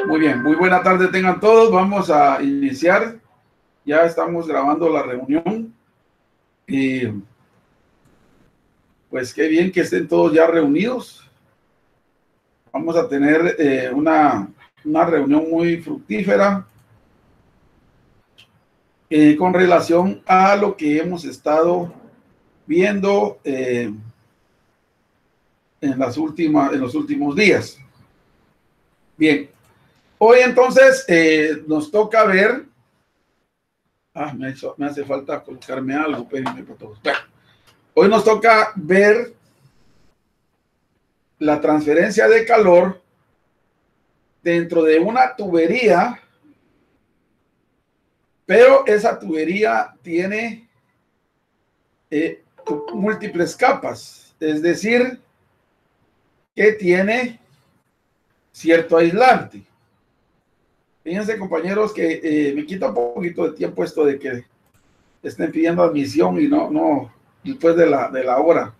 Muy bien, muy buena tarde tengan todos. Vamos a iniciar. Ya estamos grabando la reunión. Y pues qué bien que estén todos ya reunidos. Vamos a tener una reunión muy fructífera con relación a lo que hemos estado viendo en los últimos días. Bien, hoy entonces nos toca ver. Me hace falta colocarme algo, espérenme por todos. Bueno, hoy nos toca ver la transferencia de calor dentro de una tubería, pero esa tubería tiene múltiples capas, es decir, que tiene cierto aislante. Fíjense, compañeros, que me quita un poquito de tiempo esto de que estén pidiendo admisión y no después de la hora.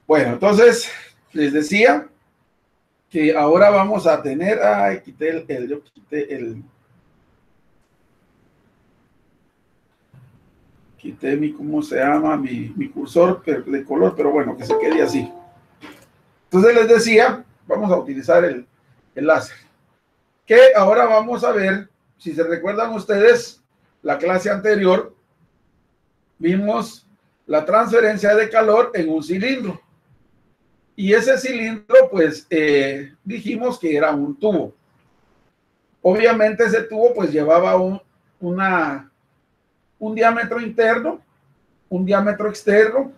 Bueno, entonces les decía que ahora vamos a tener, quité mi, ¿cómo se llama? Mi cursor de color, pero bueno, que se quede así. Entonces les decía, vamos a utilizar el láser. Que ahora vamos a ver, si se recuerdan ustedes, la clase anterior, vimos la transferencia de calor en un cilindro. Y ese cilindro, pues, dijimos que era un tubo. Obviamente ese tubo, pues, llevaba un diámetro interno, un diámetro externo,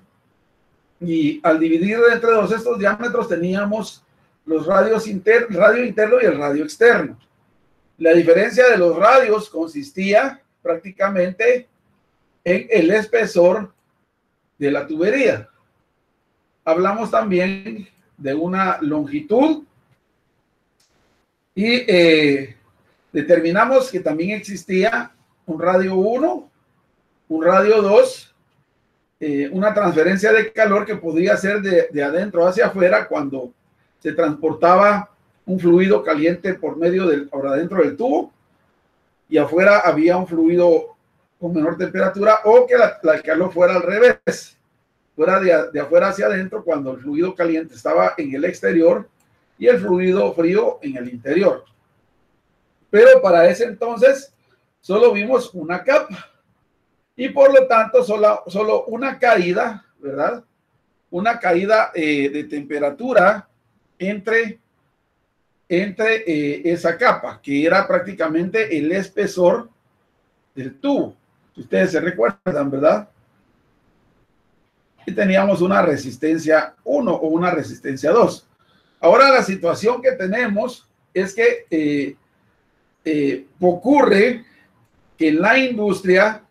y al dividir entre todos estos diámetros teníamos los radio interno y el radio externo. La diferencia de los radios consistía prácticamente en el espesor de la tubería. Hablamos también de una longitud y determinamos que también existía un radio 1, un radio 2, una transferencia de calor que podría ser de adentro hacia afuera cuando se transportaba un fluido caliente por adentro del tubo, y afuera había un fluido con menor temperatura, o que el calor fuera al revés, fuera de afuera hacia adentro cuando el fluido caliente estaba en el exterior y el fluido frío en el interior. Pero para ese entonces solo vimos una capa. Y por lo tanto, solo una caída, ¿verdad? Una caída de temperatura entre esa capa, que era prácticamente el espesor del tubo. Ustedes se recuerdan, ¿verdad? Y teníamos una resistencia 1 o una resistencia 2. Ahora la situación que tenemos es que ocurre que en la industria,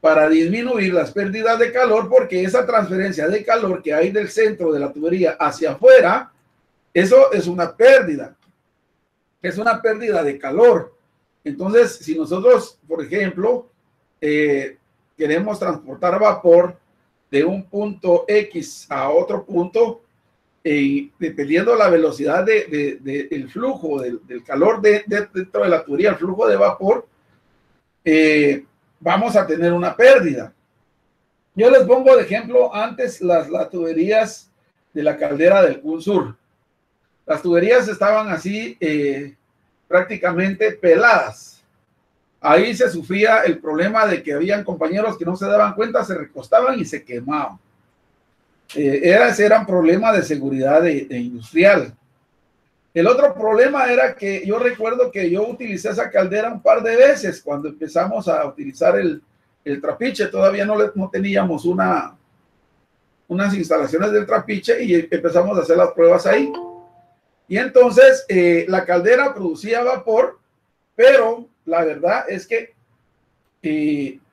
para disminuir las pérdidas de calor, porque esa transferencia de calor que hay del centro de la tubería hacia afuera, eso es una pérdida de calor. Entonces, si nosotros, por ejemplo, queremos transportar vapor de un punto X a otro punto, dependiendo la velocidad del flujo del calor dentro de la tubería, el flujo de vapor, vamos a tener una pérdida. Yo les pongo de ejemplo antes las tuberías de la caldera del Coon Sur. Las tuberías estaban así prácticamente peladas. Ahí se sufría el problema de que habían compañeros que no se daban cuenta, se recostaban y se quemaban. Ese era un problema de seguridad industrial. El otro problema era que yo recuerdo que yo utilicé esa caldera un par de veces cuando empezamos a utilizar el trapiche. Todavía no teníamos unas instalaciones del trapiche y empezamos a hacer las pruebas ahí. Y entonces la caldera producía vapor, pero la verdad es que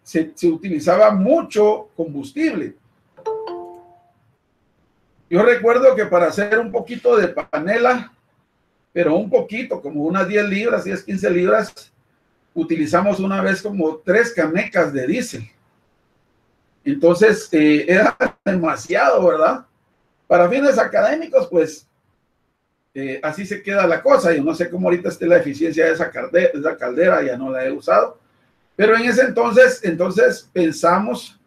se utilizaba mucho combustible. Yo recuerdo que para hacer un poquito de panela, pero un poquito, como unas 10 libras, 10, 15 libras, utilizamos una vez como 3 canecas de diésel. Entonces, era demasiado, ¿verdad? Para fines académicos, pues, así se queda la cosa. Yo no sé cómo ahorita esté la eficiencia de esa caldera, ya no la he usado, pero en ese entonces pensamos,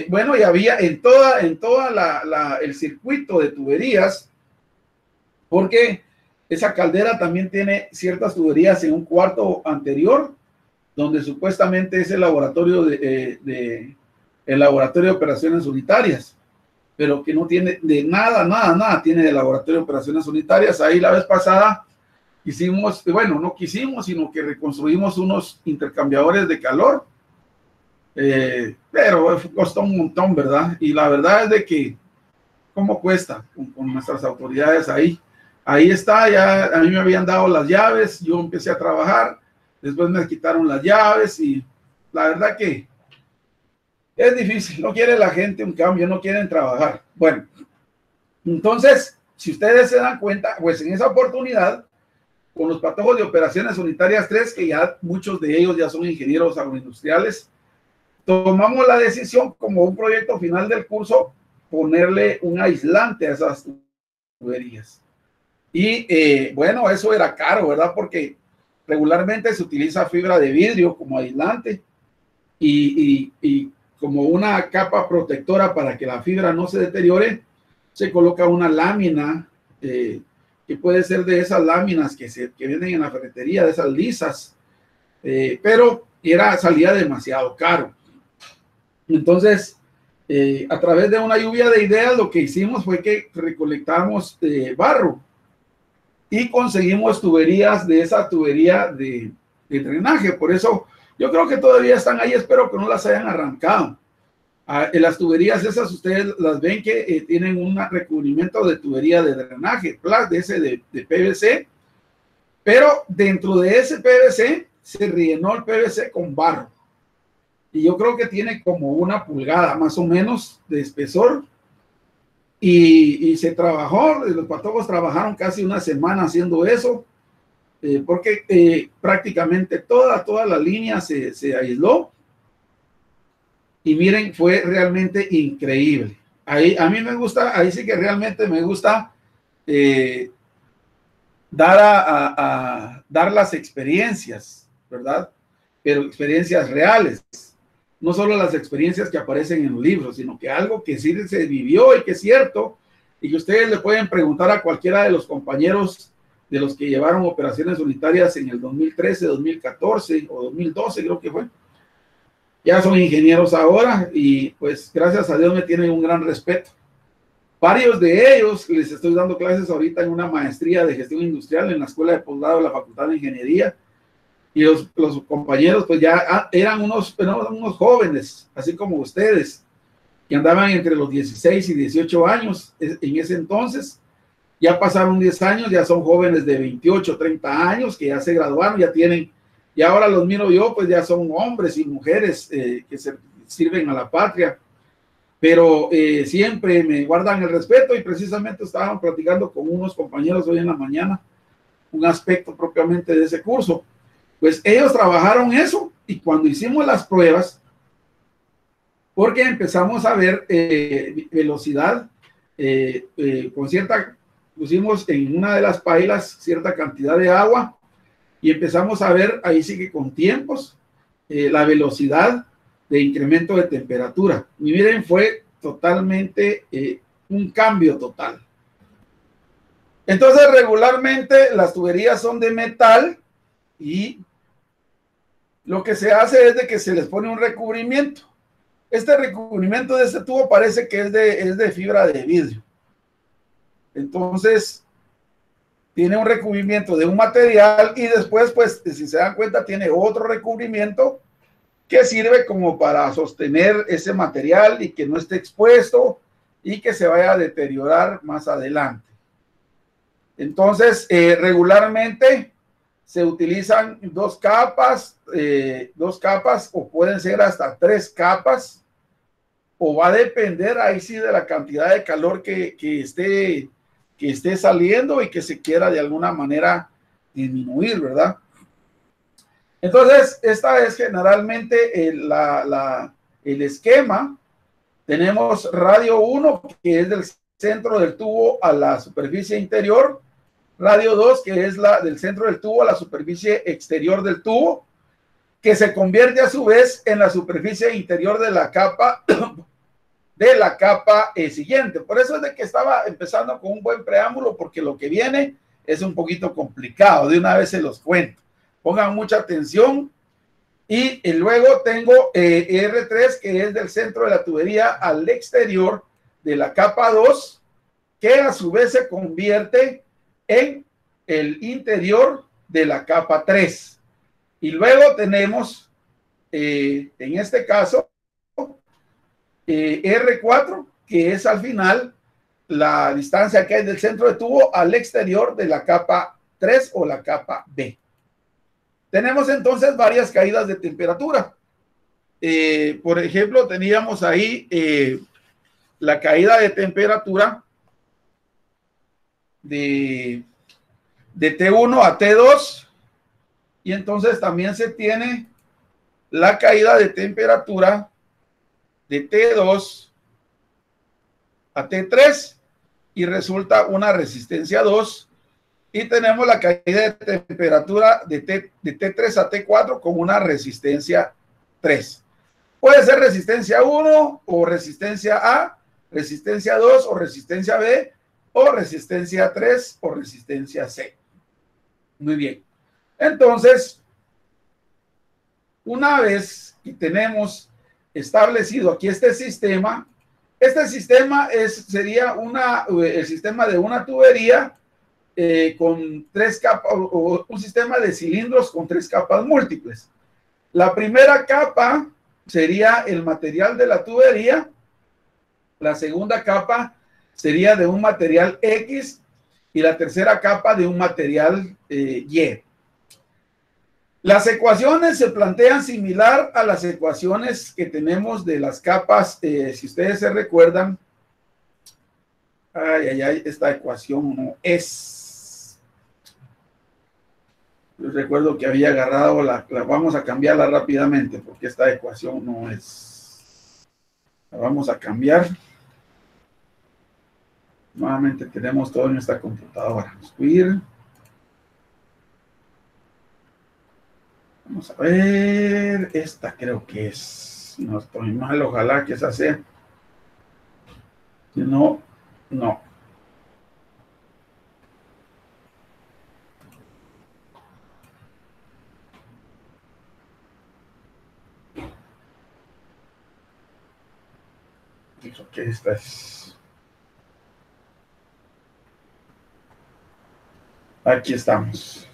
bueno, y había en toda el circuito de tuberías, porque esa caldera también tiene ciertas tuberías en un cuarto anterior, donde supuestamente es el laboratorio el laboratorio de operaciones unitarias, pero que no tiene de nada tiene de laboratorio de operaciones unitarias. Ahí la vez pasada hicimos, bueno, no quisimos, sino que reconstruimos unos intercambiadores de calor, pero costó un montón, ¿verdad? Y la verdad es de que, ¿cómo cuesta con nuestras autoridades ahí? Ahí está, ya a mí me habían dado las llaves, yo empecé a trabajar, después me quitaron las llaves y la verdad que es difícil, no quiere la gente un cambio, no quieren trabajar. Bueno, entonces, si ustedes se dan cuenta, pues en esa oportunidad, con los patojos de operaciones unitarias 3, que ya muchos de ellos ya son ingenieros agroindustriales, tomamos la decisión como un proyecto final del curso, ponerle un aislante a esas tuberías. Y bueno, eso era caro, ¿verdad? Porque regularmente se utiliza fibra de vidrio como aislante y como una capa protectora para que la fibra no se deteriore, se coloca una lámina que puede ser de esas láminas que vienen en la ferretería, de esas lisas, pero salía demasiado caro. Entonces, a través de una lluvia de ideas, lo que hicimos fue que recolectamos barro y conseguimos tuberías de esa tubería de drenaje. Por eso yo creo que todavía están ahí, espero que no las hayan arrancado. En las tuberías esas ustedes las ven que tienen un recubrimiento de tubería de drenaje, de ese de PVC, pero dentro de ese PVC se rellenó el PVC con barro. Y yo creo que tiene como 1 pulgada más o menos de espesor. Y se trabajó, los patojos trabajaron casi 1 semana haciendo eso, porque prácticamente toda la línea se aisló. Y miren, fue realmente increíble. Ahí a mí me gusta, ahí sí que realmente me gusta dar las experiencias, ¿verdad? Pero experiencias reales. No solo las experiencias que aparecen en los libros, sino que algo que sí se vivió y que es cierto, y que ustedes le pueden preguntar a cualquiera de los compañeros de los que llevaron operaciones unitarias en el 2013, 2014 o 2012, creo que fue. Ya son ingenieros ahora y pues gracias a Dios me tienen un gran respeto. Varios de ellos les estoy dando clases ahorita en una maestría de gestión industrial en la Escuela de Posgrado de la Facultad de Ingeniería. Y los compañeros pues ya eran unos jóvenes, así como ustedes, que andaban entre los 16 y 18 años en ese entonces. Ya pasaron 10 años, ya son jóvenes de 28, 30 años, que ya se graduaron, ya tienen, y ahora los miro yo, pues ya son hombres y mujeres que sirven a la patria, pero siempre me guardan el respeto y precisamente estaban platicando con unos compañeros hoy en la mañana, un aspecto propiamente de ese curso. Pues ellos trabajaron eso y cuando hicimos las pruebas, porque empezamos a ver velocidad, con pusimos en una de las pailas cierta cantidad de agua y empezamos a ver, ahí sí que con tiempos, la velocidad de incremento de temperatura. Y miren, fue totalmente un cambio total. Entonces, regularmente las tuberías son de metal y lo que se hace es de que se les pone un recubrimiento. Este recubrimiento de este tubo parece que es de fibra de vidrio. Entonces, tiene un recubrimiento de un material y después, pues, si se dan cuenta, tiene otro recubrimiento que sirve como para sostener ese material y que no esté expuesto y que se vaya a deteriorar más adelante. Entonces, regularmente se utilizan 2 capas o pueden ser hasta 3 capas, o va a depender ahí sí de la cantidad de calor que esté saliendo y que se quiera de alguna manera disminuir, ¿verdad? Entonces, esta es generalmente el esquema. Tenemos radio 1, que es del centro del tubo a la superficie interior, radio 2, que es la del centro del tubo a la superficie exterior del tubo, que se convierte a su vez en la superficie interior de la capa siguiente. Por eso es de que estaba empezando con un buen preámbulo, porque lo que viene es un poquito complicado. De una vez se los cuento. Pongan mucha atención. Y luego tengo R3, que es del centro de la tubería al exterior de la capa 2, que a su vez se convierte en el interior de la capa 3. Y luego tenemos, en este caso, R4, que es al final la distancia que hay del centro de tubo al exterior de la capa 3 o la capa B. Tenemos entonces varias caídas de temperatura. Por ejemplo, teníamos ahí la caída de temperatura de T1 a T2, y entonces también se tiene la caída de temperatura de T2 a T3 y resulta una resistencia 2, y tenemos la caída de temperatura de T3 a T4 con una resistencia 3. Puede ser resistencia 1 o resistencia A, resistencia 2 o resistencia B, o resistencia 3 o resistencia C. Muy bien. Entonces, una vez que tenemos establecido aquí este sistema sería el sistema de una tubería con 3 capas, o un sistema de cilindros con 3 capas múltiples. La primera capa sería el material de la tubería, la segunda capa sería de un material X y la tercera capa de un material Y. Las ecuaciones se plantean similar a las ecuaciones que tenemos de las capas, si ustedes se recuerdan. Esta ecuación no es. Yo recuerdo que había agarrado vamos a cambiarla rápidamente porque esta ecuación no es. La vamos a cambiar. Nuevamente tenemos todo en nuestra computadora. Vamos a ver, esta creo que es, no estoy mal, ojalá que esa sea. Si no, no. Creo que esta es. Aquí estamos.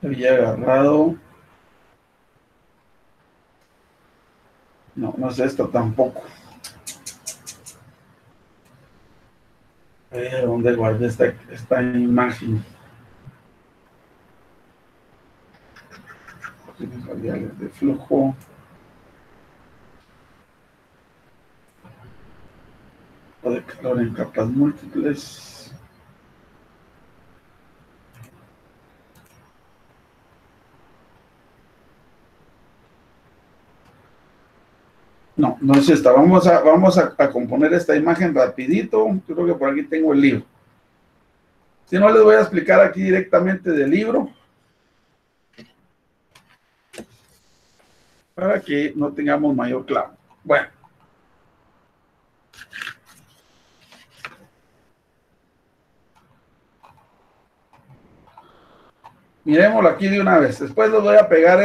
Había agarrado. No, no es esto tampoco. A ver, ¿dónde guardé esta imagen? Radiales de flujo. O de calor en capas múltiples. No, no es esta. Vamos a componer esta imagen rapidito. Yo creo que por aquí tengo el libro. Si no, les voy a explicar aquí directamente del libro, para que no tengamos mayor clavo. Bueno. Miremoslo aquí de una vez. Después les voy a pegar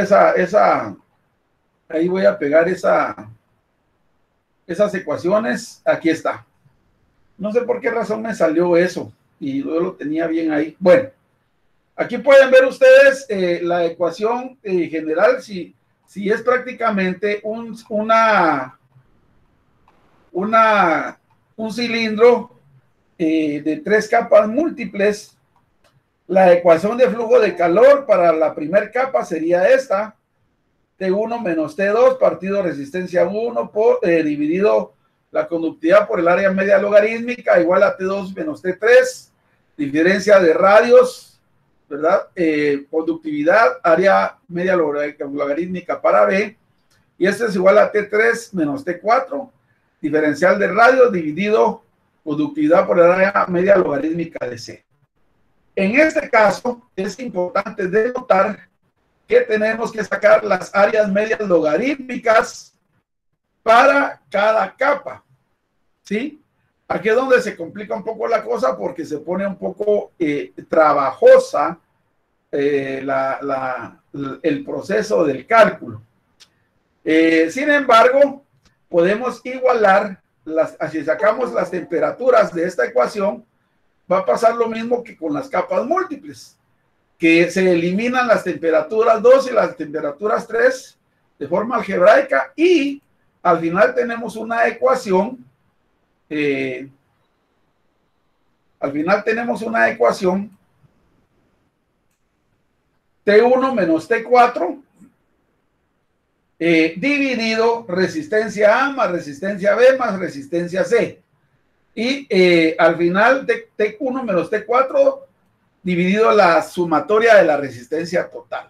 ahí voy a pegar esas ecuaciones. Aquí está. No sé por qué razón me salió eso y yo lo tenía bien ahí. Bueno, aquí pueden ver ustedes la ecuación general, si es prácticamente un cilindro de 3 capas múltiples. La ecuación de flujo de calor para la primera capa sería esta: T1 menos T2 partido resistencia 1 dividido la conductividad por el área media logarítmica igual a T2 menos T3, diferencia de radios, ¿verdad? Conductividad, área media logarítmica para B, y este es igual a T3 menos T4, diferencial de radios dividido conductividad por el área media logarítmica de C. En este caso, es importante denotar que tenemos que sacar las áreas medias logarítmicas para cada capa, ¿sí? Aquí es donde se complica un poco la cosa porque se pone un poco trabajosa el proceso del cálculo. Sin embargo, podemos igualar, si sacamos las temperaturas de esta ecuación, va a pasar lo mismo que con las capas múltiples, que se eliminan las temperaturas 2 y las temperaturas 3 de forma algebraica y al final tenemos una ecuación, T1 menos T4 dividido resistencia A más resistencia B más resistencia C. Y al final T1 menos T4 dividido la sumatoria de la resistencia total.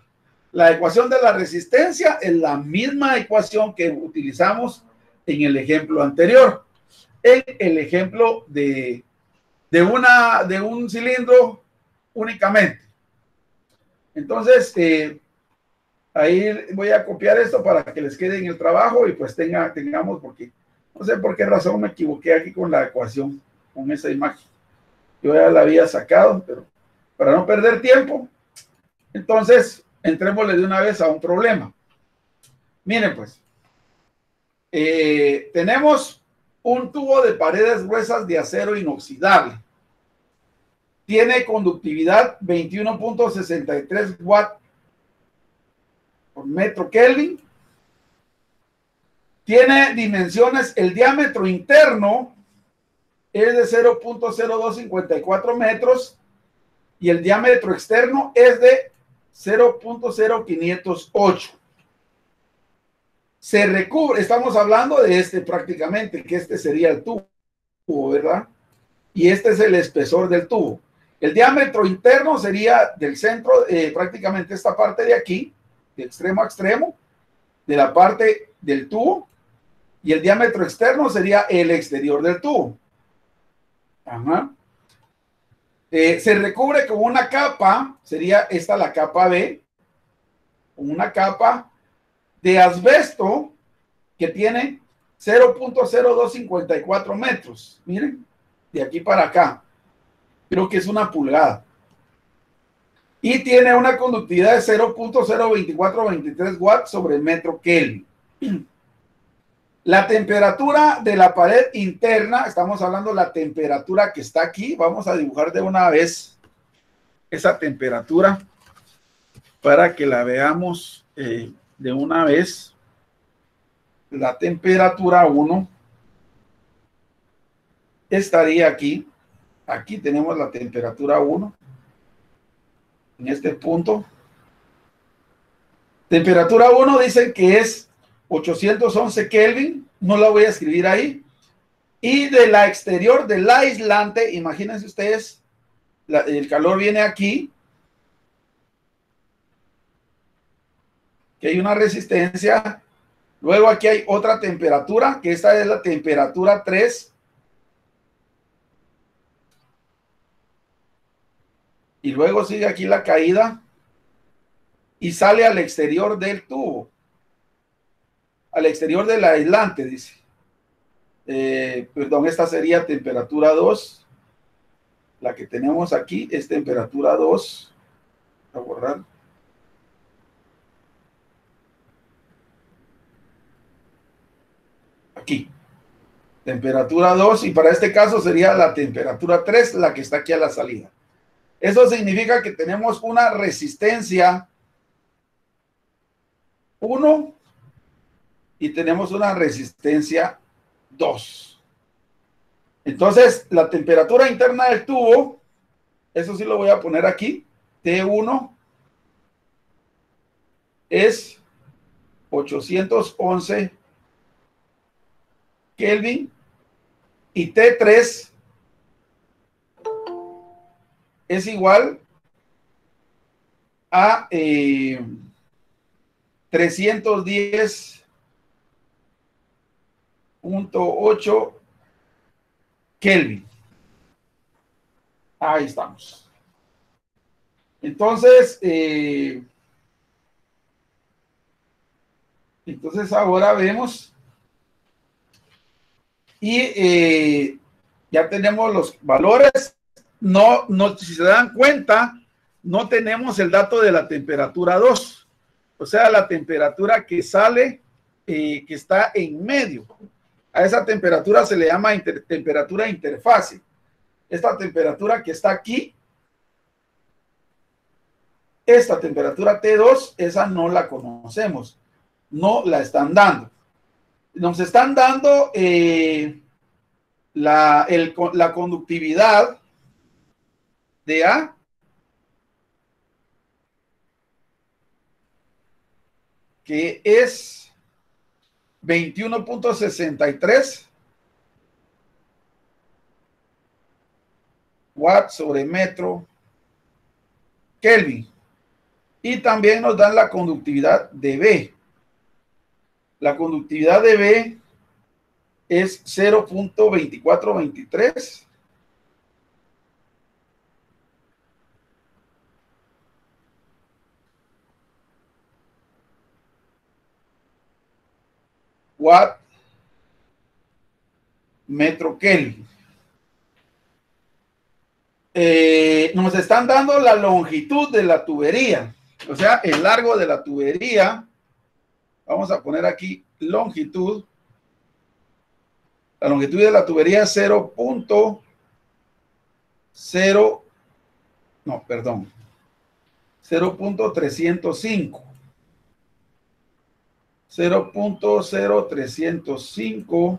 La ecuación de la resistencia es la misma ecuación que utilizamos en el ejemplo anterior. En el ejemplo de un cilindro únicamente. Entonces, ahí voy a copiar esto para que les quede en el trabajo y pues tengamos, porque no sé por qué razón me equivoqué aquí con la ecuación, con esa imagen. Yo ya la había sacado, pero para no perder tiempo, entonces entrémosle de una vez a un problema. Miren pues, tenemos un tubo de paredes gruesas de acero inoxidable. Tiene conductividad 21.63 watts por metro Kelvin. Tiene dimensiones, el diámetro interno es de 0.0254 metros y el diámetro externo es de 0.0508. Se recubre, estamos hablando de este prácticamente, que este sería el tubo, ¿verdad? Y este es el espesor del tubo. El diámetro interno sería del centro, prácticamente esta parte de aquí, de extremo a extremo, de la parte del tubo, y el diámetro externo sería el exterior del tubo. Ajá. Se recubre con una capa, sería esta la capa B, una capa de asbesto que tiene 0.0254 metros. Miren, de aquí para acá. Creo que es una pulgada. Y tiene una conductividad de 0.02423 watts sobre el metro Kelvin. La temperatura de la pared interna, estamos hablando de la temperatura que está aquí. Vamos a dibujar de una vez esa temperatura para que la veamos de una vez. La temperatura 1 estaría aquí. Aquí tenemos la temperatura 1. En este punto. Temperatura 1 dicen que es 811 Kelvin. No la voy a escribir ahí. Y de la exterior del aislante, imagínense ustedes, el calor viene aquí. Que hay una resistencia. Luego aquí hay otra temperatura, que esta es la temperatura 3. Y luego sigue aquí la caída y sale al exterior del tubo, al exterior del aislante, dice. Perdón, esta sería temperatura 2. La que tenemos aquí es temperatura 2. Voy a borrar. Aquí. Temperatura 2 y para este caso sería la temperatura 3, la que está aquí a la salida. Eso significa que tenemos una resistencia 1 y tenemos una resistencia 2. Entonces, la temperatura interna del tubo, eso sí lo voy a poner aquí, T1 es 811 Kelvin y T3 es igual a 310.8 Kelvin. Ahí estamos. Entonces, ahora vemos y ya tenemos los valores. No, si se dan cuenta, no tenemos el dato de la temperatura 2, o sea, la temperatura que sale, que está en medio. A esa temperatura se le llama temperatura interfase. Esta temperatura que está aquí, esta temperatura T2, esa no la conocemos, no la están dando. Nos están dando la conductividad de A, que es 21.63 watts sobre metro Kelvin. Y también nos dan la conductividad de B. La conductividad de B es 0.2423 watt metro Kelvin. Nos están dando la longitud de la tubería, o sea, el largo de la tubería. Vamos a poner aquí longitud. La longitud de la tubería es 0.0, no, perdón, 0.305. 0.0305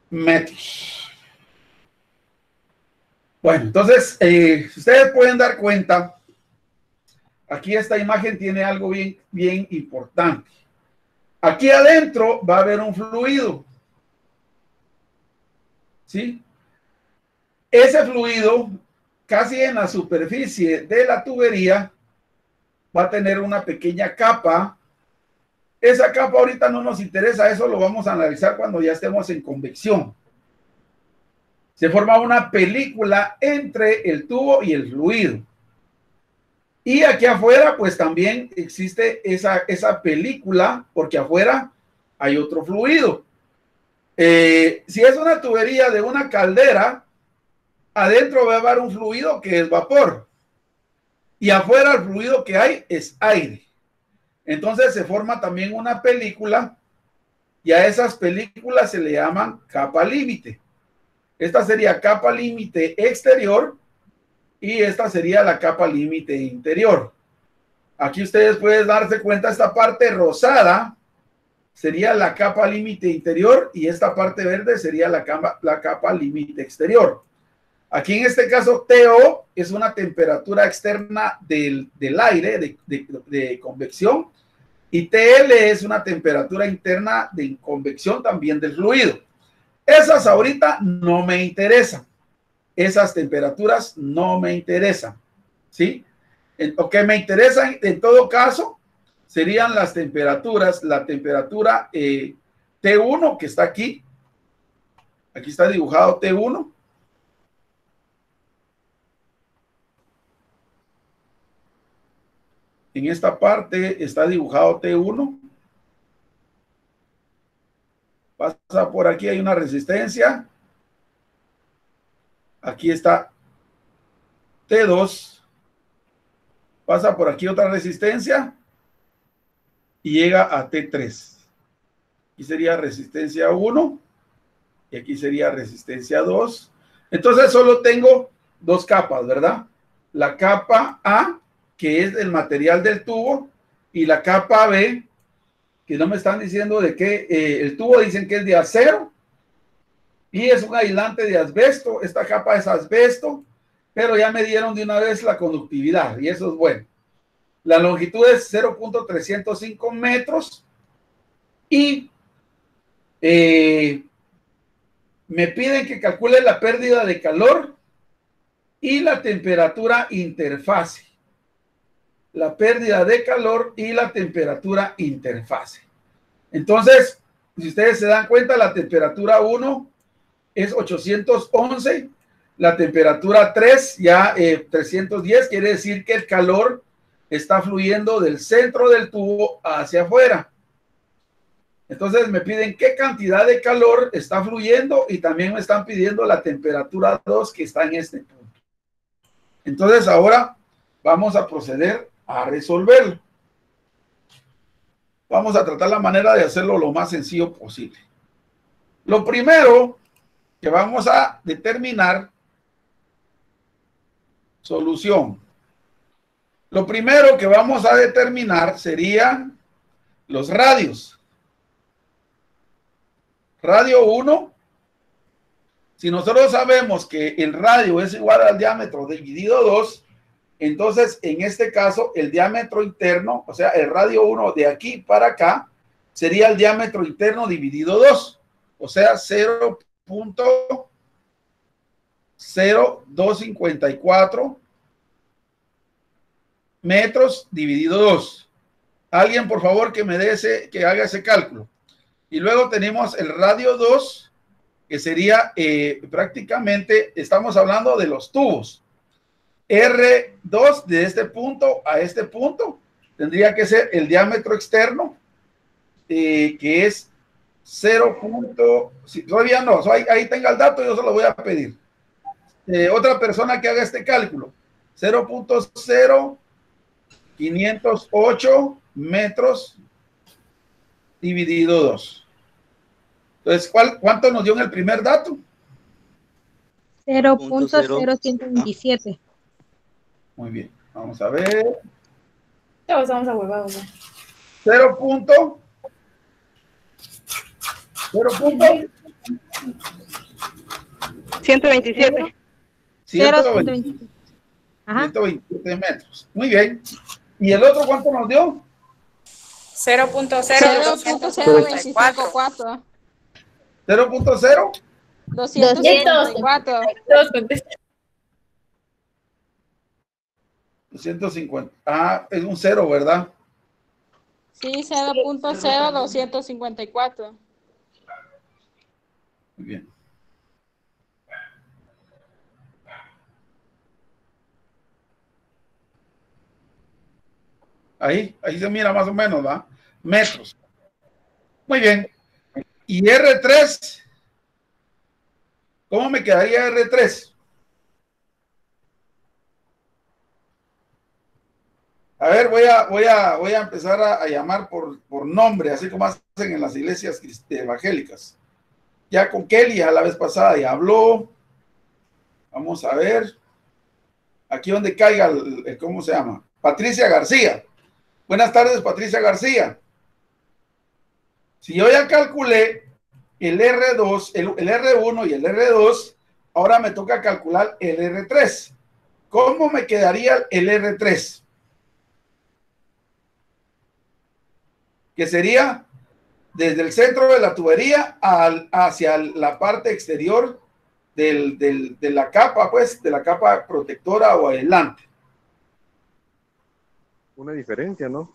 metros. Bueno, entonces, ustedes pueden dar cuenta, aquí esta imagen tiene algo bien importante. Aquí adentro va a haber un fluido, ¿sí? Ese fluido, casi en la superficie de la tubería, va a tener una pequeña capa. Esa capa ahorita no nos interesa, eso lo vamos a analizar cuando ya estemos en convección. Se forma una película entre el tubo y el fluido. Y aquí afuera, pues también existe esa película, porque afuera hay otro fluido. Si es una tubería de una caldera, adentro va a haber un fluido que es vapor. Y afuera el fluido que hay es aire. Entonces se forma también una película y a esas películas se le llaman capa límite. Esta sería capa límite exterior y esta sería la capa límite interior. Aquí ustedes pueden darse cuenta, esta parte rosada sería la capa límite interior y esta parte verde sería la capa límite exterior. Aquí en este caso TO es una temperatura externa del aire de convección y TL es una temperatura interna de convección también del fluido. Esas ahorita no me interesan. Esas temperaturas no me interesan, ¿sí? Lo que me interesan en todo caso serían las temperaturas, la temperatura T1 que está aquí. Aquí está dibujado T1. En esta parte está dibujado T1. Pasa por aquí, hay una resistencia. Aquí está T2. Pasa por aquí otra resistencia y llega a T3. Aquí sería resistencia 1 y aquí sería resistencia 2. Entonces solo tengo dos capas, ¿verdad? La capa A, que es el material del tubo, y la capa B, que no me están diciendo de qué, el tubo dicen que es de acero y es un aislante de asbesto. Esta capa es asbesto, pero ya me dieron de una vez la conductividad y eso es bueno. La longitud es 0.305 metros y me piden que calcule la pérdida de calor y la temperatura interfase. la pérdida de calor y la temperatura interfase. Entonces, si ustedes se dan cuenta, la temperatura 1 es 811, la temperatura 3 ya 310, quiere decir que el calor está fluyendo del centro del tubo hacia afuera. Entonces me piden qué cantidad de calor está fluyendo y también me están pidiendo la temperatura 2 que está en este punto. Entonces ahora vamos a proceder a resolverlo. Vamos a tratar la manera de hacerlo lo más sencillo posible. Lo primero que vamos a determinar, solución. Lo primero que vamos a determinar serían los radios. Radio 1, si nosotros sabemos que el radio es igual al diámetro dividido 2, entonces en este caso el diámetro interno, o sea, el radio 1 de aquí para acá, sería el diámetro interno dividido 2, o sea, 0.0254 metros dividido 2. Alguien, por favor, que me dé que haga ese cálculo. Y luego tenemos el radio 2, que sería prácticamente, estamos hablando de los tubos. R2 de este punto a este punto tendría que ser el diámetro externo, que es 0. Si todavía no, ahí tenga el dato, yo se lo voy a pedir. Otra persona que haga este cálculo, 0.0508 metros dividido 2. Entonces, ¿cuánto nos dio en el primer dato? 0.0127. Muy bien, vamos a ver. Todos vamos a huevados. 127. 127 metros. Muy bien. ¿Y el otro cuánto nos dio? 0.0254. 0.0 254. 250. Ah, es un 0, ¿verdad? Sí, 0.0254. Muy bien. Ahí se mira más o menos, ¿va? Metros. Muy bien. ¿Y R3? ¿Cómo me quedaría R3? A ver, voy a empezar a llamar por nombre, así como hacen en las iglesias evangélicas. Ya con Kelly a la vez pasada ya habló. Vamos a ver. Aquí donde caiga ¿cómo se llama? Patricia García. Buenas tardes, Patricia García. Si yo ya calculé el R2, el R1 y el R2, ahora me toca calcular el R3. ¿Cómo me quedaría el R3? Que sería desde el centro de la tubería hacia la parte exterior de la capa, pues, de la capa protectora o aislante. Una diferencia, ¿no?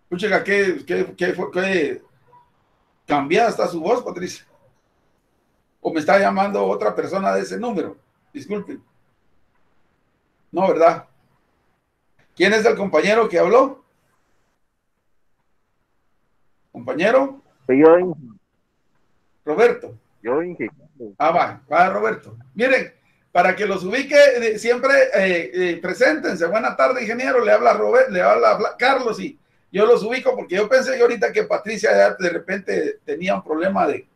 Escucha, ¿qué cambiada está su voz, Patricia? ¿O me está llamando otra persona de ese número? Disculpen. No, ¿verdad? ¿Quién es el compañero que habló? ¿Compañero? Yo, Roberto. Va Roberto. Miren, para que los ubique, siempre preséntense. Buenas tardes, ingeniero. Le habla Carlos y yo los ubico porque yo pensé que ahorita que Patricia ya de repente tenía un problema de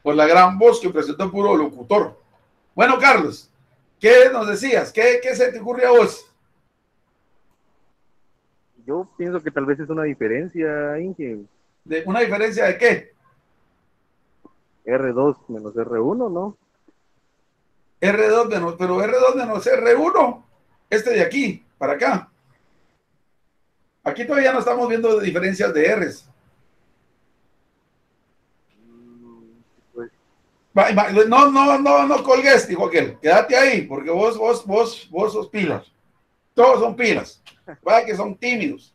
por la gran voz que presentó puro locutor. Bueno, Carlos, ¿qué nos decías? ¿Qué se te ocurre a vos? Yo pienso que tal vez es una diferencia, Inge. ¿Una diferencia de qué? R2 menos R1, ¿no? R2 menos, pero R2 menos R1, este de aquí, para acá. Aquí todavía no estamos viendo diferencias de Rs. Pues No colgues, dijo aquel. Quédate ahí, porque vos sos pilas. Todos son pilas. Vaya que son tímidos.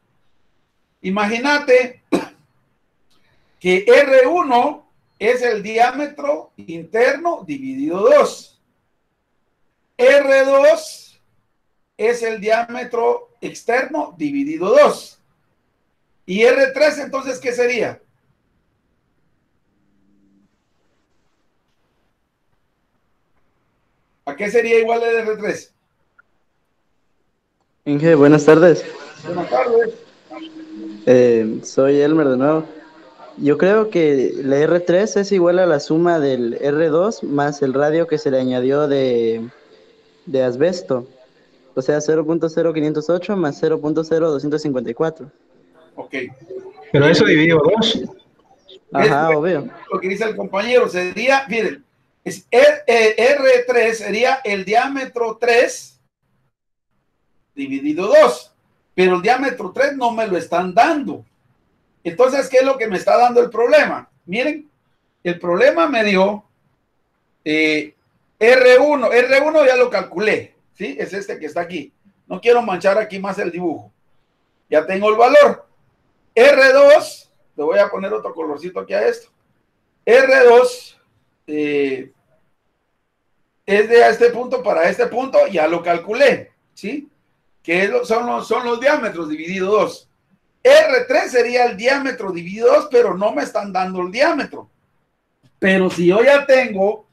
Imagínate que R1 es el diámetro interno dividido 2. R2 es el diámetro externo dividido 2. Y R3, entonces, ¿qué sería? ¿A qué sería igual el R3? Inge, buenas tardes. Buenas tardes. Soy Elmer de nuevo. Yo creo que la R3 es igual a la suma del R2 más el radio que se le añadió de asbesto. O sea, 0.0508 más 0.0254. Ok. Pero eso dividido 2. Ajá, obvio. Lo que dice el compañero sería, miren, R3 sería el diámetro 3 dividido 2, pero el diámetro 3 no me lo están dando. Entonces, ¿qué es lo que me está dando el problema? Miren, el problema me dio R1. R1 ya lo calculé, ¿sí? Es este que está aquí. No quiero manchar aquí más el dibujo. Ya tengo el valor. R2, le voy a poner otro colorcito aquí a esto. R2 es de este punto para este punto, ya lo calculé, ¿sí? Que son los diámetros dividido 2. R3 sería el diámetro dividido 2, pero no me están dando el diámetro. Pero si yo ya tengo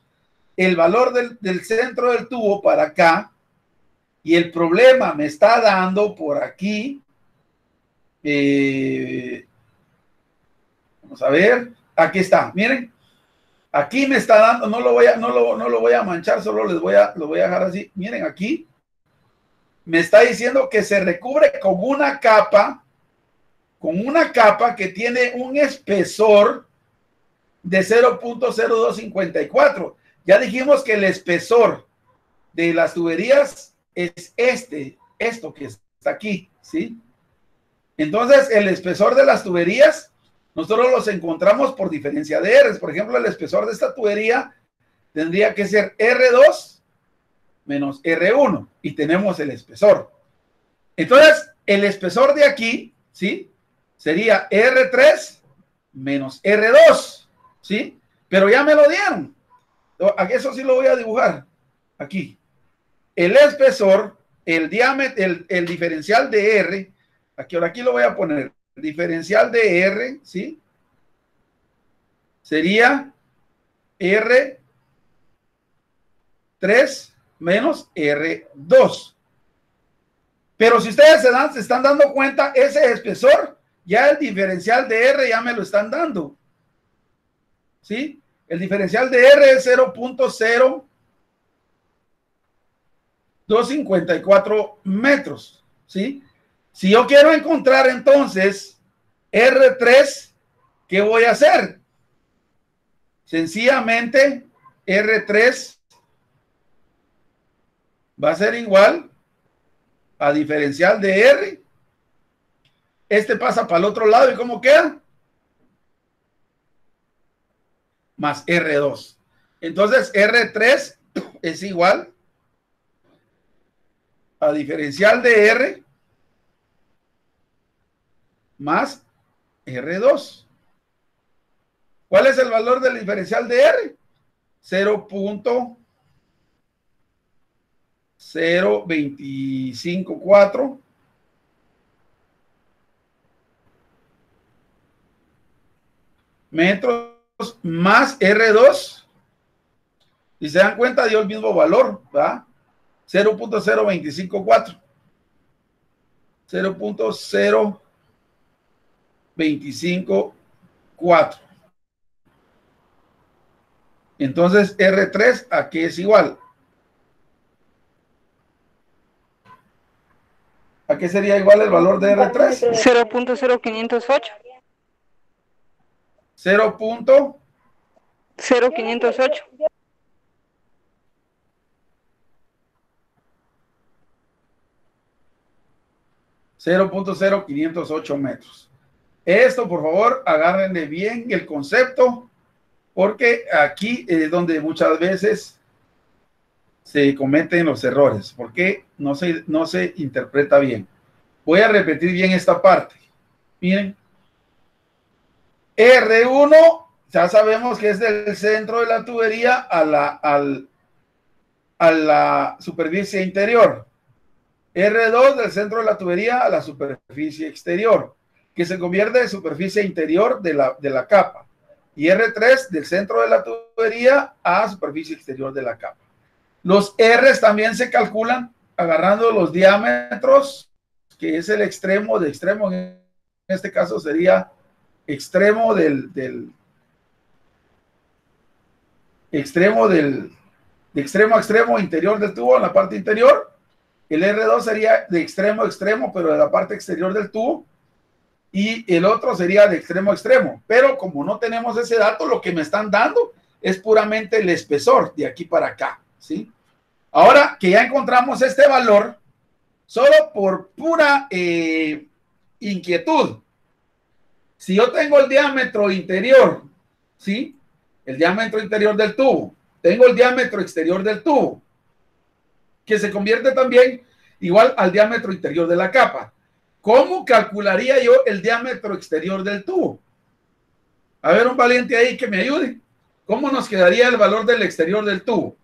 el valor del centro del tubo para acá y el problema me está dando por aquí, vamos a ver, aquí está, miren, aquí me está dando, no lo voy a manchar, solo lo voy a dejar así, miren aquí, me está diciendo que se recubre con una capa que tiene un espesor de 0.0254. Ya dijimos que el espesor de las tuberías es esto que está aquí, ¿sí? Entonces, el espesor de las tuberías, nosotros los encontramos por diferencia de R. Por ejemplo, el espesor de esta tubería tendría que ser R2 menos R1, y tenemos el espesor. Entonces, el espesor de aquí, ¿sí? Sería R3 menos R2, ¿sí? Pero ya me lo dieron. Eso sí lo voy a dibujar. Aquí. El espesor, el diámetro, el diferencial de R, aquí lo voy a poner. El diferencial de R, ¿sí? Sería R3 menos R2. Pero si ustedes se están dando cuenta, ese espesor, ya el diferencial de R ya me lo están dando. ¿Sí? El diferencial de R es 0.0254 metros. ¿Sí? Si yo quiero encontrar entonces R3, ¿qué voy a hacer? Sencillamente, R3 va a ser igual a diferencial de R. Este pasa para el otro lado, ¿y cómo queda? Más R2. Entonces, R3 es igual a diferencial de R más R2. ¿Cuál es el valor del diferencial de R? 0.0254 metros más R2, y se dan cuenta, dio el mismo valor, ¿va? 0.0254. 0.025.4. Entonces, R3, ¿a qué es igual? ¿A qué sería igual el valor de R3? 0.0508. 0.0508. 0.0508 metros. Esto, por favor, agárrenle bien el concepto porque aquí es donde muchas veces se cometen los errores, porque no se interpreta bien. Voy a repetir bien esta parte. Miren, R1, ya sabemos que es del centro de la tubería a la superficie interior. R2 del centro de la tubería a la superficie exterior, que se convierte en superficie interior de la capa. Y R3 del centro de la tubería a superficie exterior de la capa. Los R's también se calculan agarrando los diámetros, que es el extremo de extremo. En este caso sería extremo de extremo a extremo interior del tubo en la parte interior. El R2 sería de extremo a extremo, pero de la parte exterior del tubo. Y el otro sería de extremo a extremo. Pero como no tenemos ese dato, lo que me están dando es puramente el espesor de aquí para acá, ¿sí? Ahora que ya encontramos este valor, solo por pura inquietud, si yo tengo el diámetro interior, ¿sí? El diámetro interior del tubo, tengo el diámetro exterior del tubo, que se convierte también igual al diámetro interior de la capa. ¿Cómo calcularía yo el diámetro exterior del tubo? A ver, un valiente ahí que me ayude. ¿Cómo nos quedaría el valor del exterior del tubo?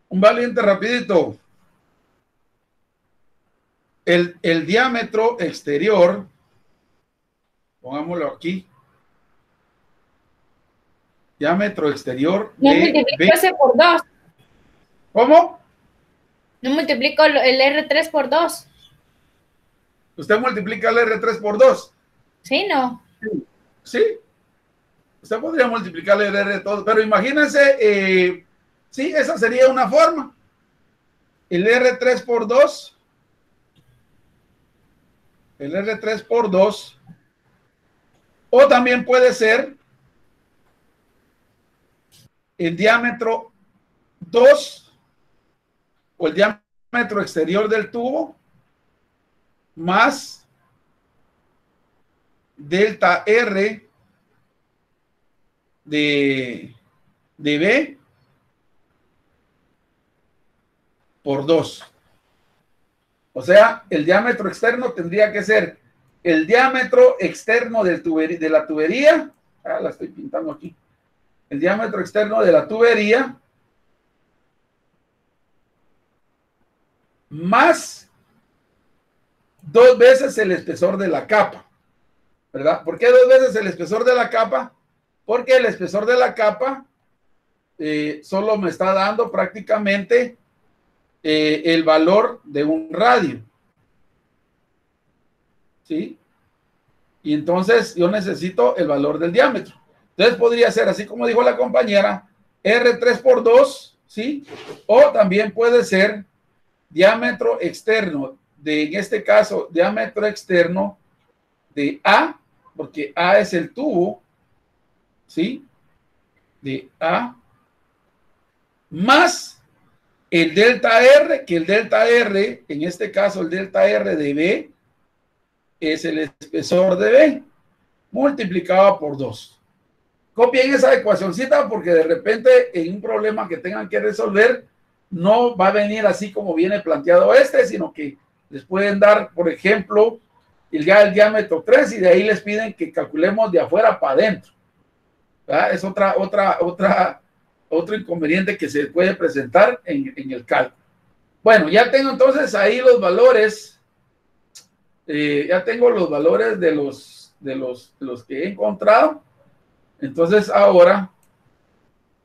Un valiente rapidito. El diámetro exterior, pongámoslo aquí. Diámetro exterior. No multiplico ese por 2. ¿Cómo? No multiplico el R3 por 2. Usted multiplica el R3 por 2. ¿Sí, no? Sí. Usted podría multiplicar el R todo, pero imagínense, sí, esa sería una forma. El R3 por 2. El R3 por 2. O también puede ser el diámetro 2 o el diámetro exterior del tubo más delta R de B por 2. O sea, el diámetro externo tendría que ser el diámetro externo de la tubería. La estoy pintando aquí. El diámetro externo de la tubería más 2 veces el espesor de la capa, ¿verdad? ¿Por qué 2 veces el espesor de la capa? Porque el espesor de la capa solo me está dando prácticamente el valor de un radio, ¿sí? Y entonces yo necesito el valor del diámetro. Entonces podría ser, así como dijo la compañera, R3 por 2, ¿sí? O también puede ser diámetro externo, en este caso, diámetro externo de A, porque A es el tubo, ¿sí? De A, más el delta R, que el delta R, en este caso el delta R de B, es el espesor de B, multiplicado por 2. Copien esa ecuacióncita porque de repente en un problema que tengan que resolver no va a venir así como viene planteado sino que les pueden dar, por ejemplo, el diámetro 3 y de ahí les piden que calculemos de afuera para adentro. ¿Verdad? Es otro inconveniente que se puede presentar en el cálculo. Bueno, ya tengo entonces ahí los valores. Ya tengo los valores de los que he encontrado. Entonces ahora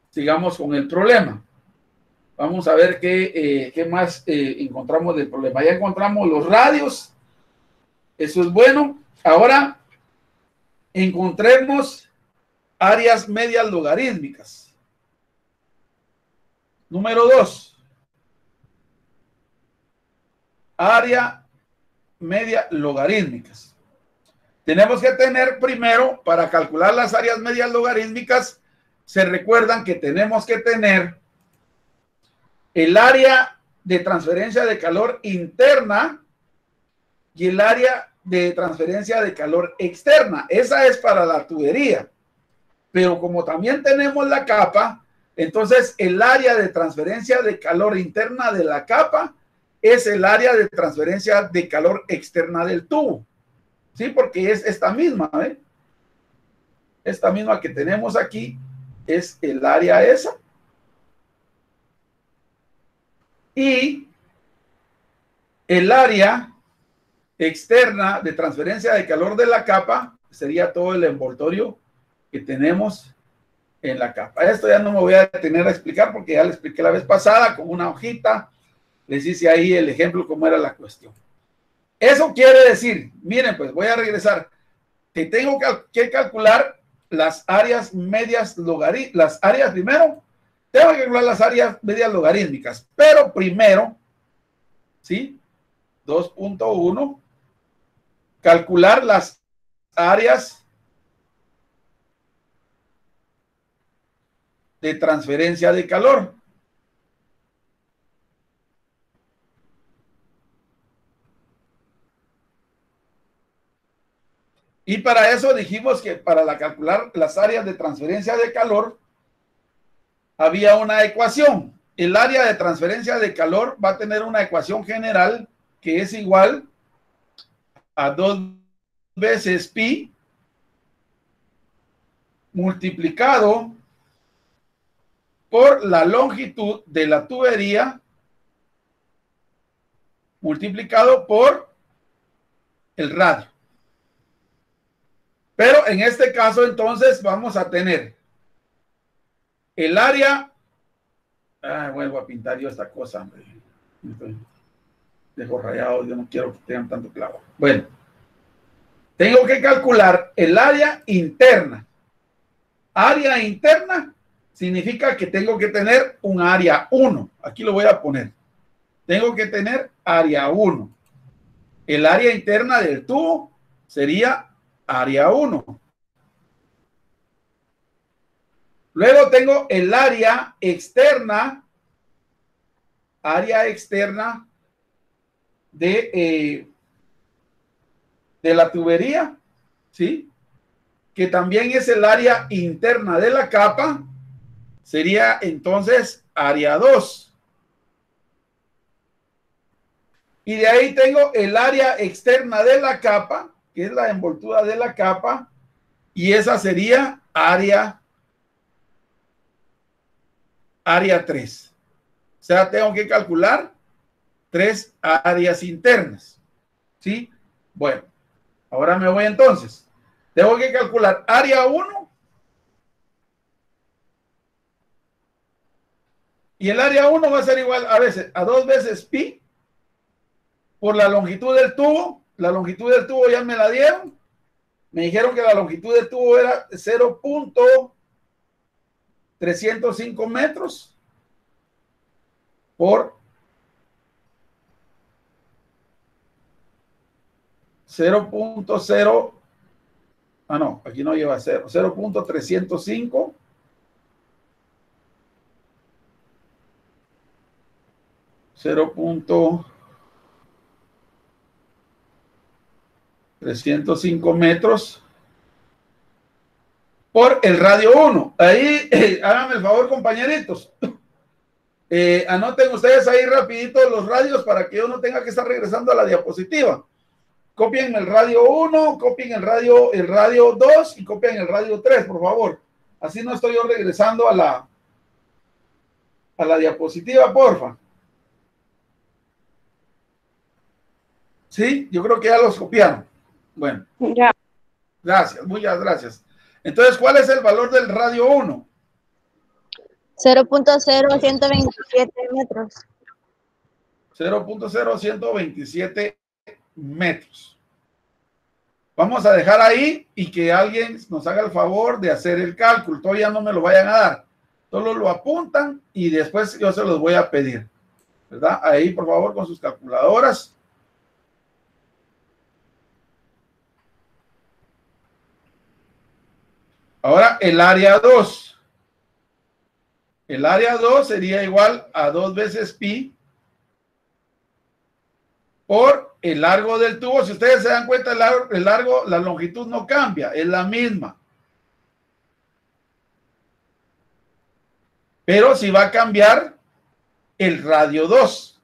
sigamos con el problema. Vamos a ver qué más encontramos del problema. Ya encontramos los radios. Eso es bueno. Ahora encontremos áreas medias logarítmicas. Número 2. Área media logarítmicas. Tenemos que tener primero, para calcular las áreas medias logarítmicas, se recuerdan que tenemos que tener el área de transferencia de calor interna y el área de transferencia de calor externa. Esa es para la tubería. Pero como también tenemos la capa, entonces el área de transferencia de calor interna de la capa es el área de transferencia de calor externa del tubo. Sí, porque es esta misma, ¿eh? Esta misma que tenemos aquí es el área esa. Y el área externa de transferencia de calor de la capa sería todo el envoltorio que tenemos en la capa. Esto ya no me voy a detener a explicar porque ya le expliqué la vez pasada con una hojita. Les hice ahí el ejemplo cómo era la cuestión. Eso quiere decir, miren, pues voy a regresar, que tengo que calcular las áreas medias logarítmicas, las áreas primero, tengo que calcular las áreas medias logarítmicas, pero primero, ¿sí? 2.1, calcular las áreas de transferencia de calor. Y para eso dijimos que para calcular las áreas de transferencia de calor había una ecuación. El área de transferencia de calor va a tener una ecuación general que es igual a 2 veces pi multiplicado por la longitud de la tubería multiplicado por el radio. Pero en este caso entonces vamos a tener el área, vuelvo a pintar yo esta cosa, hombre. Dejo rayado, yo no quiero que tengan tanto clavo. Bueno, tengo que calcular el área interna. Área interna significa que tengo que tener un área 1. Aquí lo voy a poner. Tengo que tener área 1. El área interna del tubo sería área 1. Luego tengo el área externa de la tubería, ¿sí? Que también es el área interna de la capa, sería entonces área 2. Y de ahí tengo el área externa de la capa, que es la envoltura de la capa, y esa sería área 3. O sea, tengo que calcular 3 áreas internas. ¿Sí? Bueno, ahora me voy entonces. Tengo que calcular área 1. Y el área 1 va a ser igual a 2 veces pi por la longitud del tubo. La longitud del tubo ya me la dieron. Me dijeron que la longitud del tubo era 0.305 metros por 0.0. No, aquí no lleva 0. 0.305 0.305 metros por el radio 1. Ahí, háganme el favor, compañeritos. Anoten ustedes ahí rapidito los radios para que yo no tenga que estar regresando a la diapositiva. Copien el radio 1, copien el radio 2 y copien el radio 3, por favor. Así no estoy yo regresando a la diapositiva, porfa. Sí, yo creo que ya los copiaron. Bueno. Ya. Gracias, muchas gracias. Entonces, ¿cuál es el valor del radio 1? 0.0127 metros. 0.0127 metros. Vamos a dejar ahí y que alguien nos haga el favor de hacer el cálculo. Todavía no me lo vayan a dar. Solo lo apuntan y después yo se los voy a pedir. ¿Verdad? Ahí, por favor, con sus calculadoras. Ahora, el área 2. El área 2 sería igual a 2 veces pi por el largo del tubo. Si ustedes se dan cuenta, el largo, la longitud no cambia, es la misma. Pero si va a cambiar el radio 2,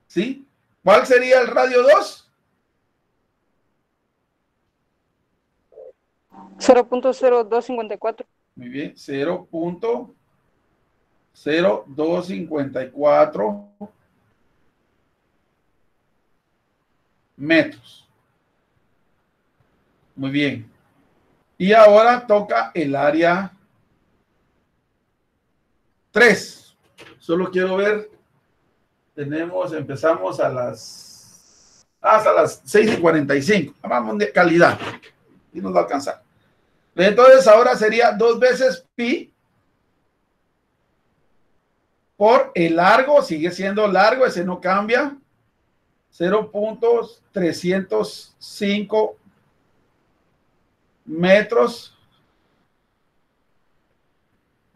¿sí? ¿Cuál sería el radio 2? 0.0254. Muy bien, 0.0254 metros. Muy bien. Y ahora toca el área 3. Solo quiero ver. Empezamos hasta las 6:45. Vamos de calidad. Y nos va a alcanzar. Entonces ahora sería 2 veces pi por el largo, sigue siendo largo, ese no cambia. 0.305 metros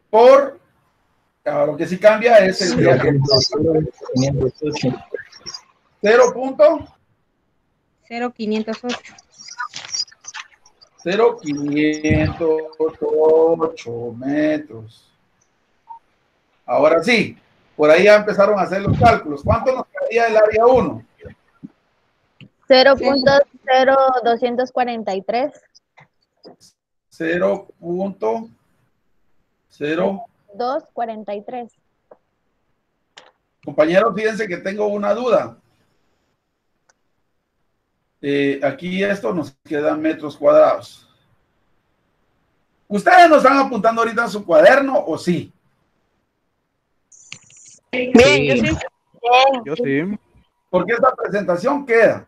por, ahora lo que sí cambia es el 0.0508. 0.508 metros. Ahora sí, por ahí ya empezaron a hacer los cálculos. ¿Cuánto nos quedaría el área 1? 0.0243. 0.0243. 43. Compañeros, fíjense que tengo una duda. Aquí esto nos queda en metros cuadrados. ¿Ustedes nos están apuntando ahorita en su cuaderno o sí? Bien, yo sí. Yo sí. Porque esta presentación queda.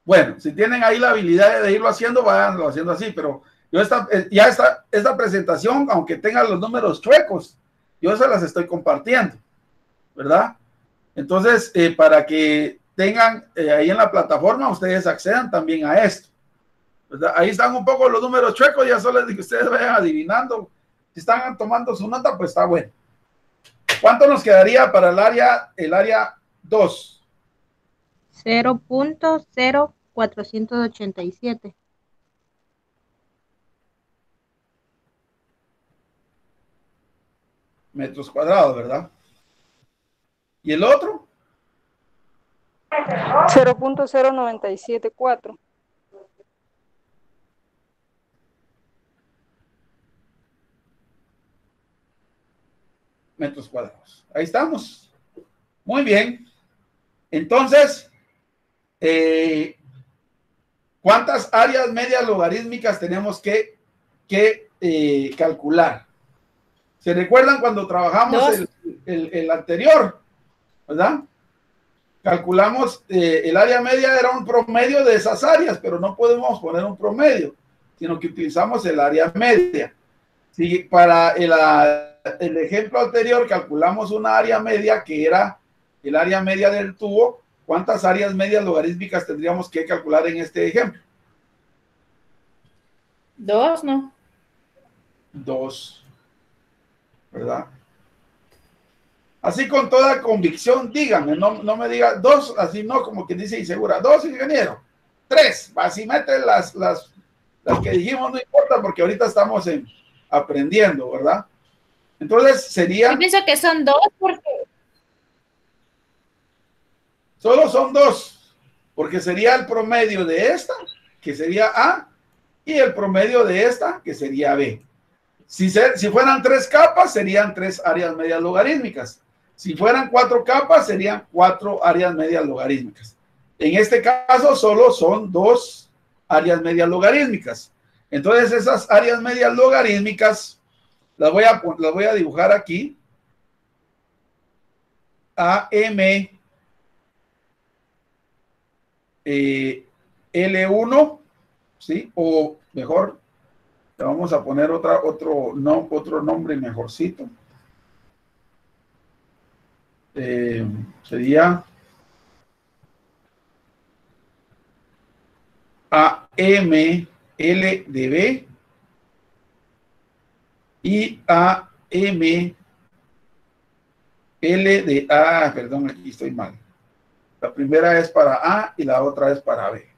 Bueno, si tienen ahí la habilidad de irlo haciendo, váyanlo haciendo así, pero yo esta presentación, aunque tenga los números chuecos, yo se las estoy compartiendo, ¿verdad? Entonces, para que tengan ahí en la plataforma, ustedes accedan también a esto, ¿verdad? Ahí están un poco los números chuecos, ya solo es de que ustedes vayan adivinando. Si están tomando su nota, pues está bueno. ¿Cuánto nos quedaría para el área 2? 0.0487. Metros cuadrados, ¿verdad? ¿Y el otro? 0.0974. Metros cuadrados. Ahí estamos. Muy bien. Entonces, ¿cuántas áreas medias logarítmicas tenemos que calcular? ¿Se recuerdan cuando trabajamos el anterior? ¿Verdad? Calculamos, el área media era un promedio de esas áreas, pero no podemos poner un promedio, sino que utilizamos el área media. Si para el ejemplo anterior calculamos una área media que era el área media del tubo, ¿cuántas áreas medias logarítmicas tendríamos que calcular en este ejemplo? 2, ¿no? 2, ¿verdad? Así con toda convicción, díganme, no me diga 2, así no, como quien dice insegura. 2, ingeniero. 3, así mete las que dijimos, no importa, porque ahorita estamos aprendiendo, ¿verdad? Entonces sería... Yo pienso que son 2 porque... Solo son 2, porque sería el promedio de esta, que sería A, y el promedio de esta, que sería B. Si fueran 3 capas, serían 3 áreas medias logarítmicas. Si fueran 4 capas, serían 4 áreas medias logarítmicas. En este caso, solo son 2 áreas medias logarítmicas. Entonces, esas áreas medias logarítmicas las voy a dibujar aquí. AM L1, ¿sí? O mejor, le vamos a poner otro nombre mejorcito. Sería AM L de B y AM L de A, perdón, aquí estoy mal. La primera es para A y la otra es para B.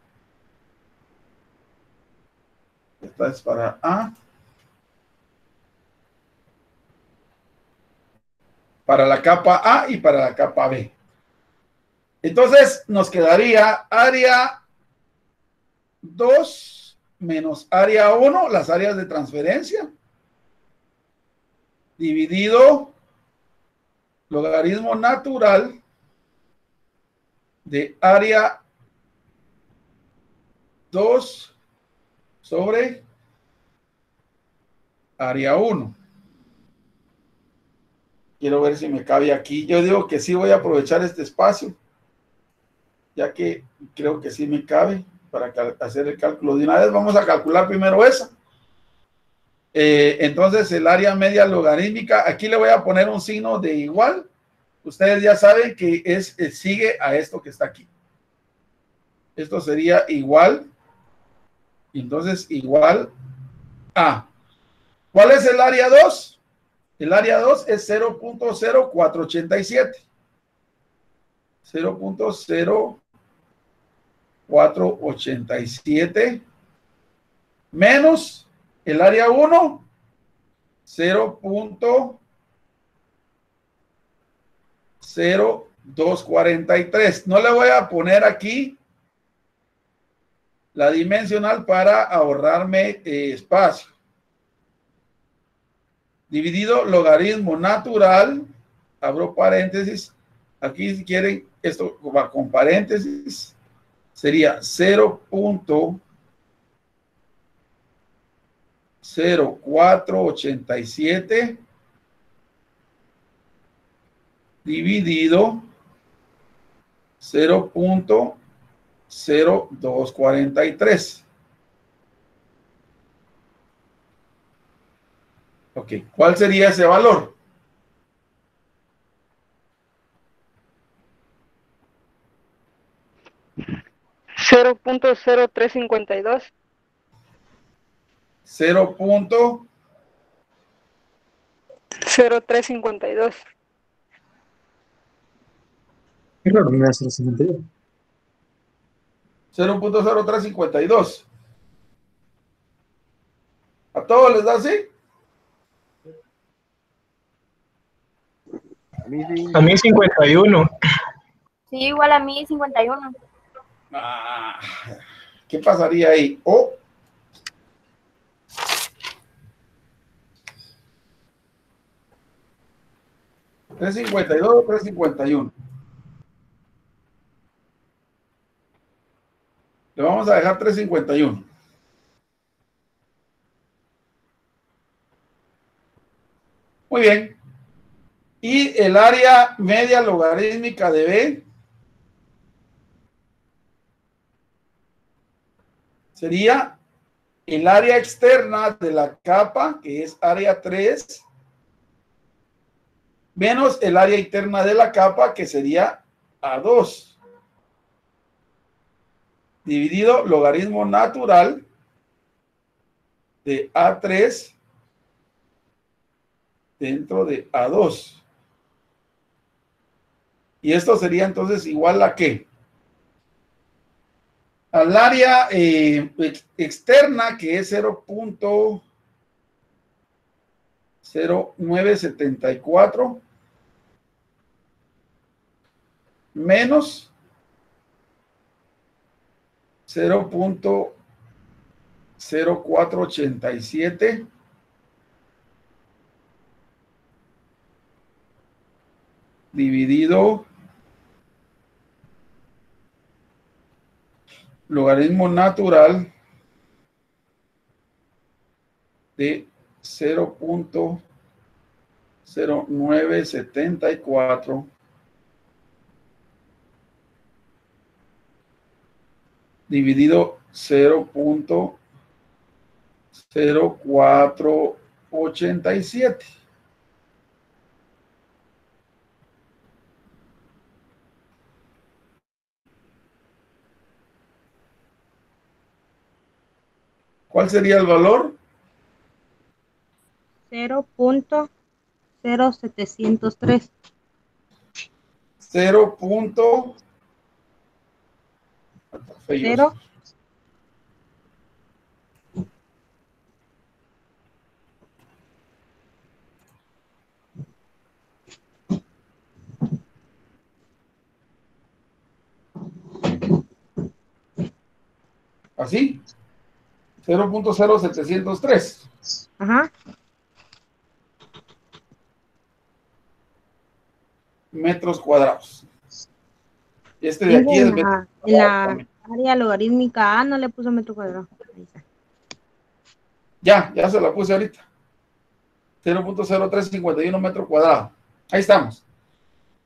Esta es para A. Para la capa A y para la capa B. Entonces nos quedaría área 2 menos área 1, las áreas de transferencia, dividido logaritmo natural de área 2 sobre área 1. Quiero ver si me cabe aquí. Yo digo que sí voy a aprovechar este espacio, ya que creo que sí me cabe para hacer el cálculo de una vez. Vamos a calcular primero esa. Entonces, el área media logarítmica, aquí le voy a poner un signo de igual. Ustedes ya saben que sigue a esto que está aquí. Esto sería igual. Entonces, igual a. ¿Cuál es el área 2? El área 2 es 0.0487. 0.0487 menos el área 1, 0.0243. No le voy a poner aquí la dimensional para ahorrarme espacio. Dividido logaritmo natural, abro paréntesis, aquí si quieren, esto va con paréntesis, sería 0.0487 dividido 0.0243. Ok, ¿cuál sería ese valor? $0.0352. 0352. Qué raro, me hace el 52. 0.0352. ¿A todos les da así? A mí sí. A mí 51. Sí, igual a mí 51. ¿Qué pasaría ahí? O ¿352 o 351? Le vamos a dejar 351. Muy bien. Y el área media logarítmica de B sería el área externa de la capa, que es área 3, menos el área interna de la capa, que sería A2, dividido logaritmo natural de A3 dentro de A2. Y esto sería entonces igual a ¿qué? Al área externa, que es 0.0974 menos 0.0487 dividido logaritmo natural de 0.0974 dividido 0.0487. ¿Cuál sería el valor? 0.0703. 0.0703. Feyoso. 0. Así. 0.0703. Ajá. Metros cuadrados. Este de aquí es En la área logarítmica A no le puso metro cuadrado. Ahí está. Ya se la puse ahorita. 0.0351 metros cuadrados. Ahí estamos.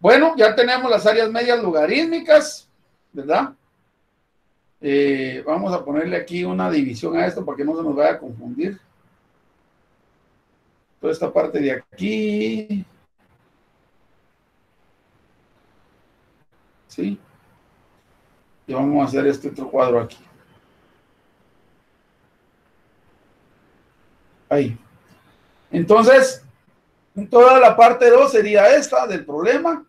Bueno, ya tenemos las áreas medias logarítmicas, ¿verdad? Vamos a ponerle aquí una división a esto para que no se nos vaya a confundir. Toda esta parte de aquí. ¿Sí? Y vamos a hacer este otro cuadro aquí. Ahí. Entonces, toda la parte 2 sería esta del problema.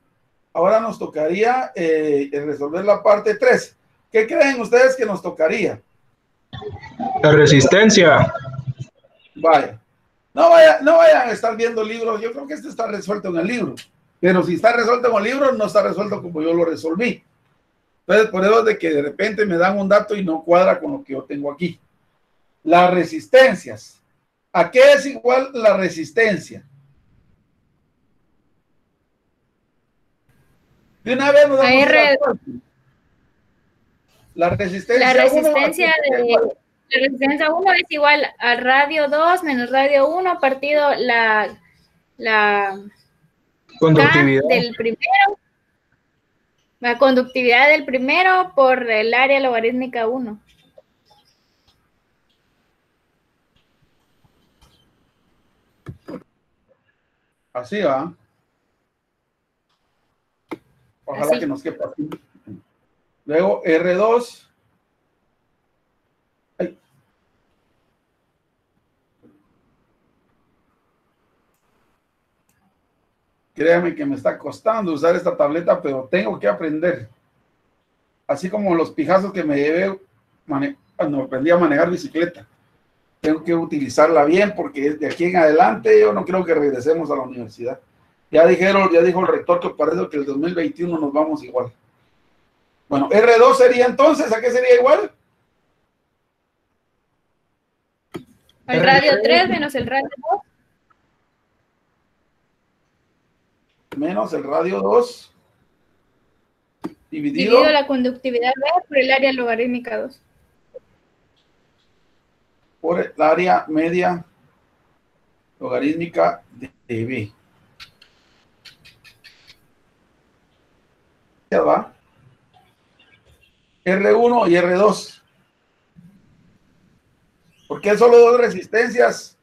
Ahora nos tocaría resolver la parte 3. ¿Qué creen ustedes que nos tocaría? La resistencia. Vaya. No vayan a estar viendo libros. Yo creo que este está resuelto en el libro. Pero si está resuelto en el libro, no está resuelto como yo lo resolví. Entonces, por eso es de que de repente me dan un dato y no cuadra con lo que yo tengo aquí. Las resistencias. ¿A qué es igual la resistencia? De una vez nos damos la resistencia. La resistencia 1 es igual al radio 2 menos radio 1 partido la Conductividad. K del primero, la conductividad del primero por el área logarítmica 1. Así va. Ojalá Así. que nos quepa así. Luego R2. Ay. Créame que me está costando usar esta tableta, pero tengo que aprender. Así como los pijazos que me llevé cuando aprendí a manejar bicicleta. Tengo que utilizarla bien porque de aquí en adelante yo no creo que regresemos a la universidad. Ya dijo el rector que parece que el 2021 nos vamos igual. Bueno, R2 sería entonces, ¿a qué sería igual? El radio 3 menos el radio 2. Menos el radio 2 dividido La conductividad B por el área logarítmica 2. por el área media logarítmica de B. Ya va. R1 y R2. ¿Por qué solo dos resistencias?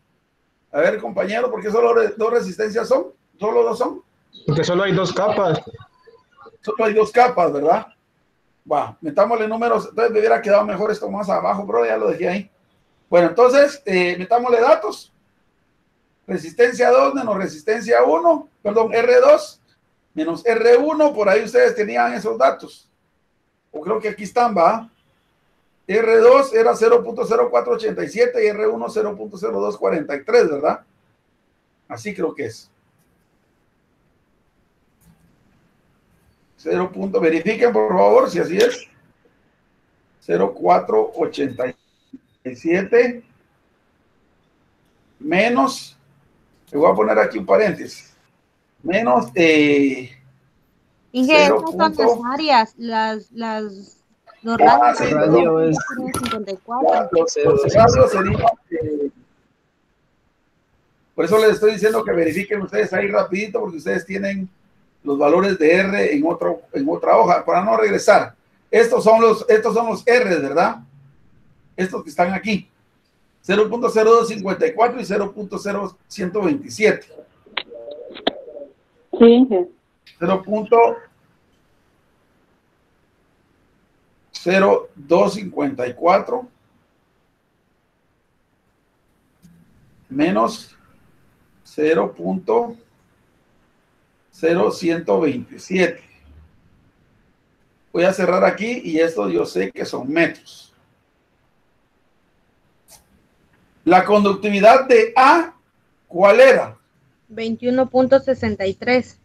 A ver, compañero, ¿por qué solo dos resistencias son? ¿Solo dos son? Porque solo hay 2 capas. Solo hay 2 capas, ¿verdad? Va, metámosle números. Entonces me hubiera quedado mejor esto más abajo, pero ya lo dejé ahí. Bueno, entonces, metámosle datos. Resistencia 2 menos resistencia 1, perdón, R2 menos R1, por ahí ustedes tenían esos datos. O creo que aquí están, ¿va? R2 era 0.0487 y R1 0.0243, ¿verdad? Así creo que es. 0. Verifiquen, por favor, si así es. 0.487 menos, le voy a poner aquí un paréntesis, menos Inge, estas son las áreas, los radios. sí, radio es 54. los radios serían, por eso les estoy diciendo que verifiquen ustedes ahí rapidito, porque ustedes tienen los valores de R en otra hoja, para no regresar. Estos son los R, ¿verdad? Estos que están aquí. 0.0254 y 0.0127. Sí. 0.0254 menos 0.0127. Voy a cerrar aquí y esto yo sé que son metros. La conductividad de A, ¿cuál era? 21.63.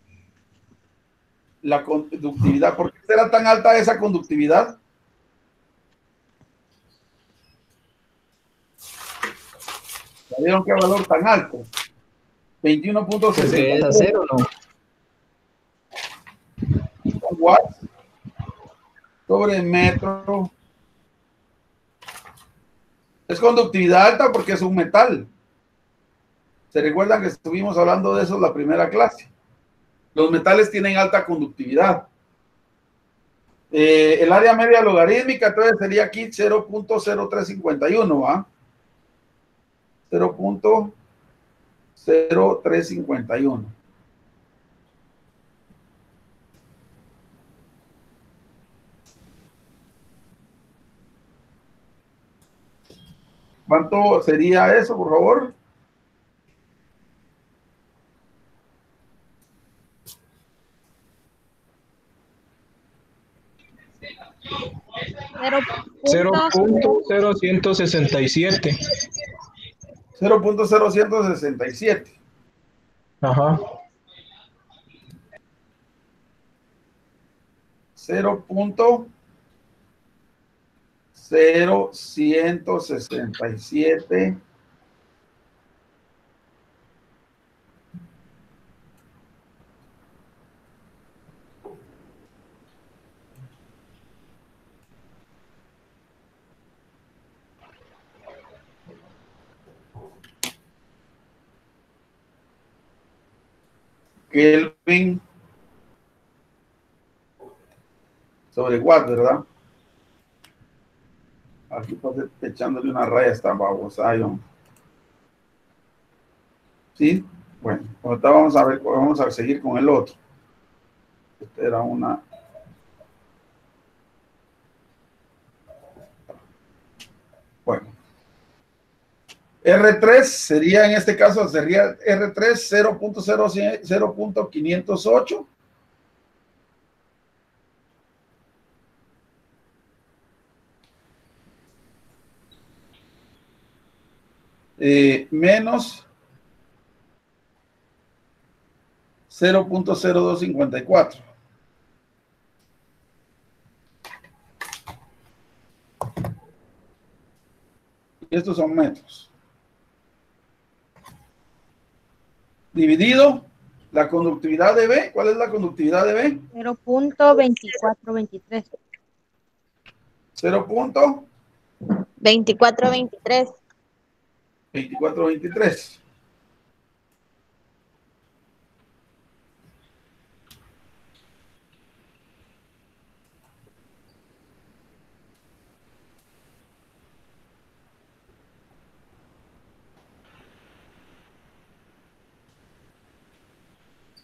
La conductividad. ¿Por qué será tan alta esa conductividad? ¿Ya vieron qué valor tan alto? 21.63. ¿Es acero o no? Watts sobre metro. Es conductividad alta porque es un metal. ¿Se recuerdan que estuvimos hablando de eso en la primera clase? Los metales tienen alta conductividad. El área media logarítmica, entonces sería aquí 0.0351, ¿va? 0.0351. ¿Cuánto sería eso, por favor? Cero 0.0167. 0.0167. Ajá. 0.0167. Kelvin sobre watt, ¿verdad? Aquí pues, echándole una raya a esta babosa. ¿Sí? Bueno, ahorita vamos a ver, vamos a seguir con el otro. Esta era una. Bueno. R3 sería, en este caso, sería R3 0.508. Menos 0.0254. Y estos son metros. Dividido la conductividad de B. ¿Cuál es la conductividad de B? 0.2423. 24-23. 0.2423.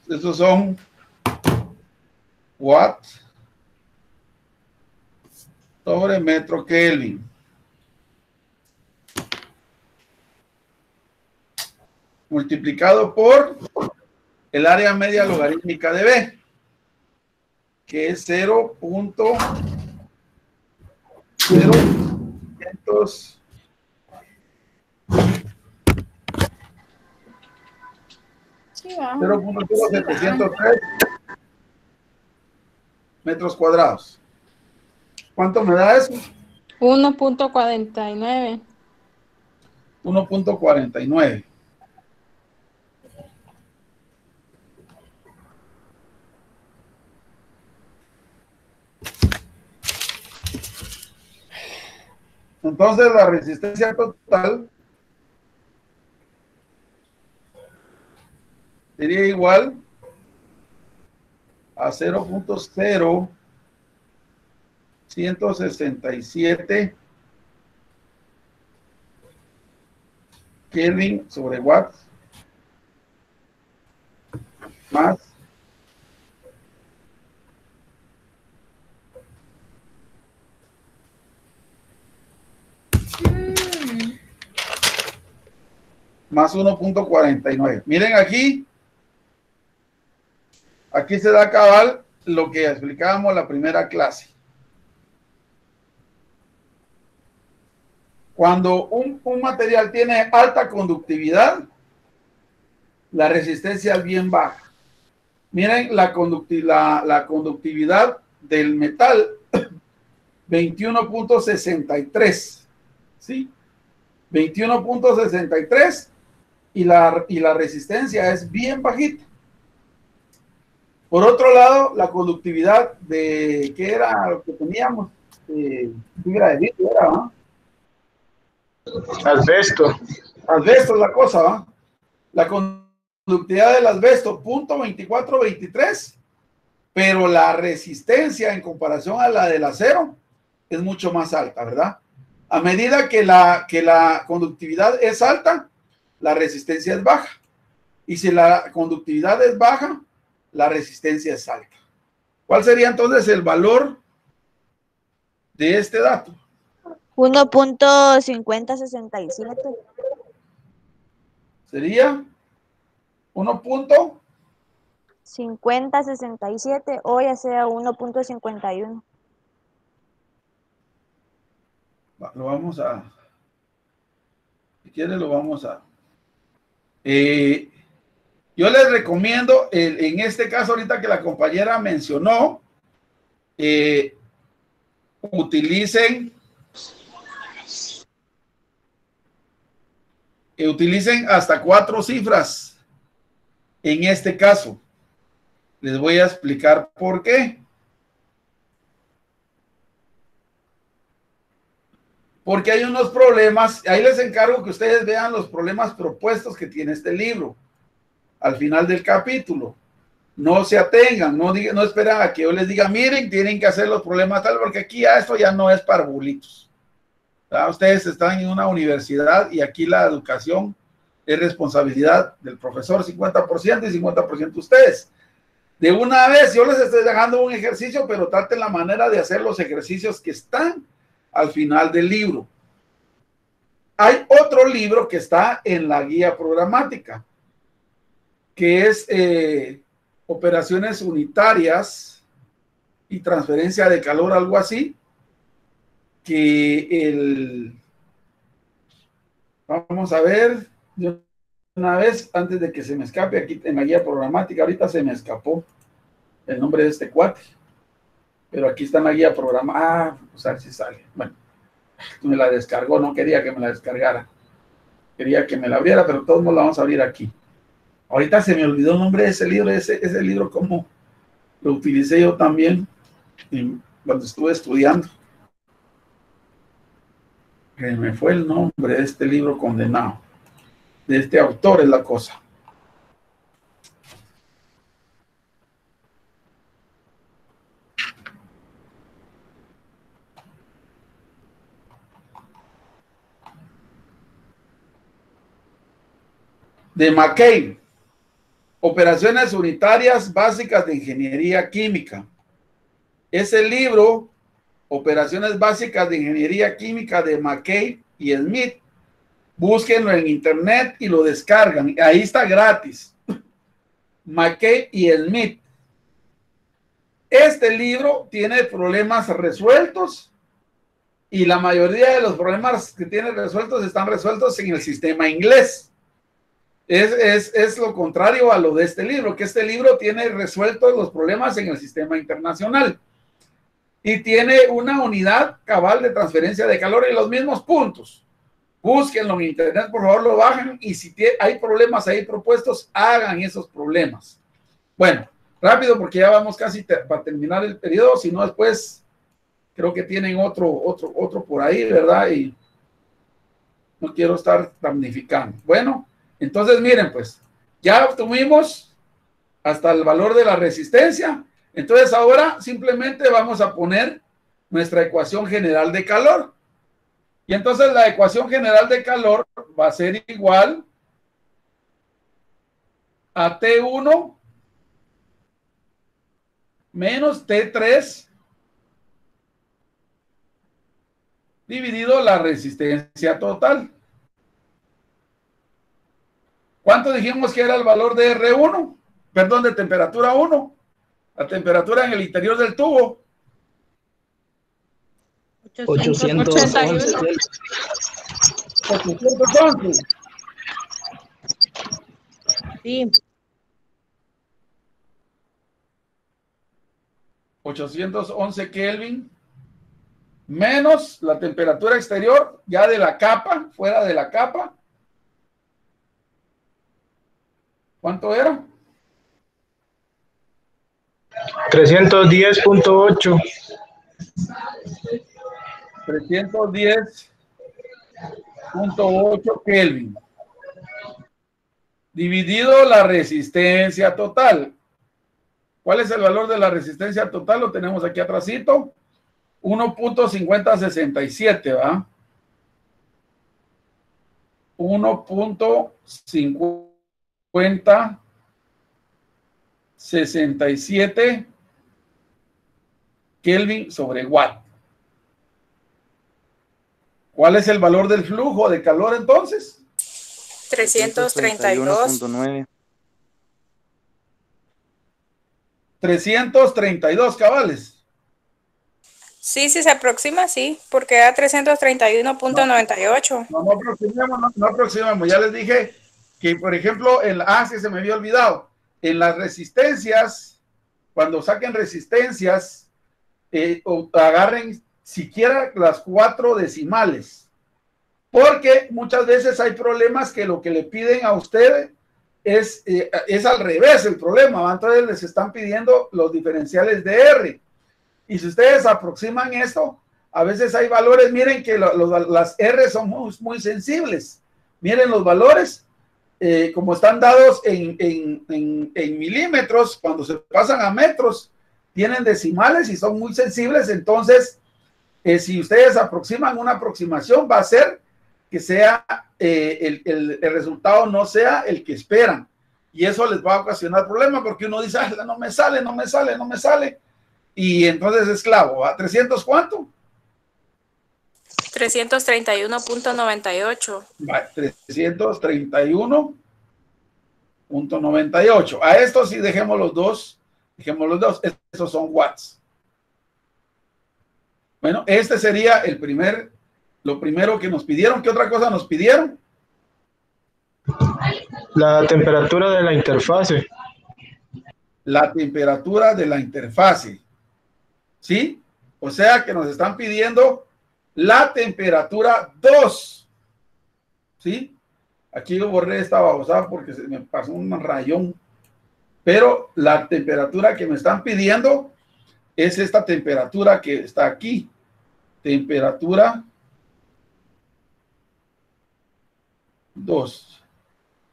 Estos son watt sobre metro Kelvin. Multiplicado por el área media logarítmica de B, que es 0.0100. Sí, va. 0.0703 metros cuadrados. ¿Cuánto me da eso? 1.49. 1.49. Entonces la resistencia total sería igual a 0.0167 Kelvin sobre watt más más 1.49. Miren aquí. Aquí se da cabal lo que explicábamos la primera clase. Cuando un material tiene alta conductividad, la resistencia es bien baja. Miren la conductividad del metal, 21.63, ¿sí? 21.63 y la resistencia es bien bajita. Por otro lado, la conductividad de, ¿qué era lo que teníamos? Fibra de vidrio, ¿era, ¿no? Asbesto. Asbesto es la cosa, ¿va? La conductividad del asbesto, .2423, pero la resistencia en comparación a la del acero es mucho más alta, ¿verdad? A medida que la conductividad es alta, la resistencia es baja. Y si la conductividad es baja, la resistencia es alta. ¿Cuál sería entonces el valor de este dato? 1.5067. Sería 5067 o ya sea 1.51. Lo vamos a, si quiere lo vamos a, yo les recomiendo, en este caso ahorita que la compañera mencionó, utilicen hasta 4 cifras. En este caso, les voy a explicar por qué. Porque hay unos problemas, ahí les encargo que ustedes vean los problemas propuestos que tiene este libro al final del capítulo. No se atengan, no esperan a que yo les diga, miren, tienen que hacer los problemas tal, porque aquí esto ya no es para bulitos. Ustedes están en una universidad y aquí la educación es responsabilidad del profesor, 50% y 50% ustedes. De una vez, yo les estoy dejando un ejercicio, pero traten la manera de hacer los ejercicios que están al final del libro. Hay otro libro que está en la guía programática, que es operaciones unitarias y transferencia de calor, algo así, que vamos a ver de una vez antes de que se me escape aquí en la guía programática. Ahorita se me escapó el nombre de este cuate, pero aquí está en la guía programática. Pues a ver si sale. Bueno, me la descargó, no quería que me la descargara, quería que me la abriera, pero todos nos la vamos a abrir aquí. Ahorita se me olvidó el nombre de ese libro, como lo utilicé yo también cuando estuve estudiando. Que me fue el nombre de este libro condenado, de este autor es la cosa. De McCabe, Operaciones Unitarias Básicas de Ingeniería Química. Ese libro, Operaciones Básicas de Ingeniería Química de McCabe y Smith, búsquenlo en internet y lo descargan. Ahí está gratis. McCabe y Smith. Este libro tiene problemas resueltos y la mayoría de los problemas que tiene resueltos están resueltos en el sistema inglés. Es lo contrario a lo de este libro, que este libro tiene resueltos los problemas en el sistema internacional y tiene una unidad cabal de transferencia de calor en los mismos puntos. Búsquenlo en internet, por favor, lo bajan, y si hay problemas ahí propuestos, hagan esos problemas. Bueno, rápido porque ya vamos casi para terminar el periodo, si no después creo que tienen otro por ahí, ¿verdad? Y no quiero estar damnificando. Bueno, entonces miren, pues ya obtuvimos hasta el valor de la resistencia. Entonces ahora simplemente vamos a poner nuestra ecuación general de calor. Y entonces la ecuación general de calor va a ser igual a T1 menos T3 dividido la resistencia total. ¿Cuánto dijimos que era el valor de R1? Perdón, de temperatura 1. La temperatura en el interior del tubo. 811. 811. Sí. 811 Kelvin menos la temperatura exterior ya de la capa, fuera de la capa. ¿Cuánto era? 310.8. 310.8 Kelvin. Dividido la resistencia total. ¿Cuál es el valor de la resistencia total? Lo tenemos aquí atrásito. 1.5067, ¿va? 1.5067 Kelvin sobre watt. ¿Cuál es el valor del flujo de calor entonces? 332. 332 cabales. Sí, sí se aproxima, sí, porque da 331.98. No aproximemos. Ya les dije que, por ejemplo, sí, se me había olvidado. En las resistencias, cuando saquen resistencias, agarren siquiera las 4 decimales. Porque muchas veces hay problemas que lo que le piden a usted es al revés el problema, ¿va? Entonces les están pidiendo los diferenciales de R. Y si ustedes aproximan esto, a veces hay valores, miren que las R son muy sensibles. Miren los valores, como están dados en milímetros, cuando se pasan a metros, tienen decimales y son muy sensibles. Entonces, si ustedes aproximan una aproximación, va a ser que sea el resultado no sea el que esperan. Y eso les va a ocasionar problemas porque uno dice, no me sale. Y entonces es clavo, ¿a 300 cuánto? 331.98. 331.98. A esto sí dejemos los dos. Estos son watts. Bueno, este sería lo primero que nos pidieron. ¿Qué otra cosa nos pidieron? La temperatura de la interfase. La temperatura de la interfase. ¿Sí? O sea que nos están pidiendo la temperatura 2. ¿Sí? Aquí yo borré esta babosada porque se me pasó un rayón. Pero la temperatura que me están pidiendo es esta temperatura que está aquí. Temperatura 2.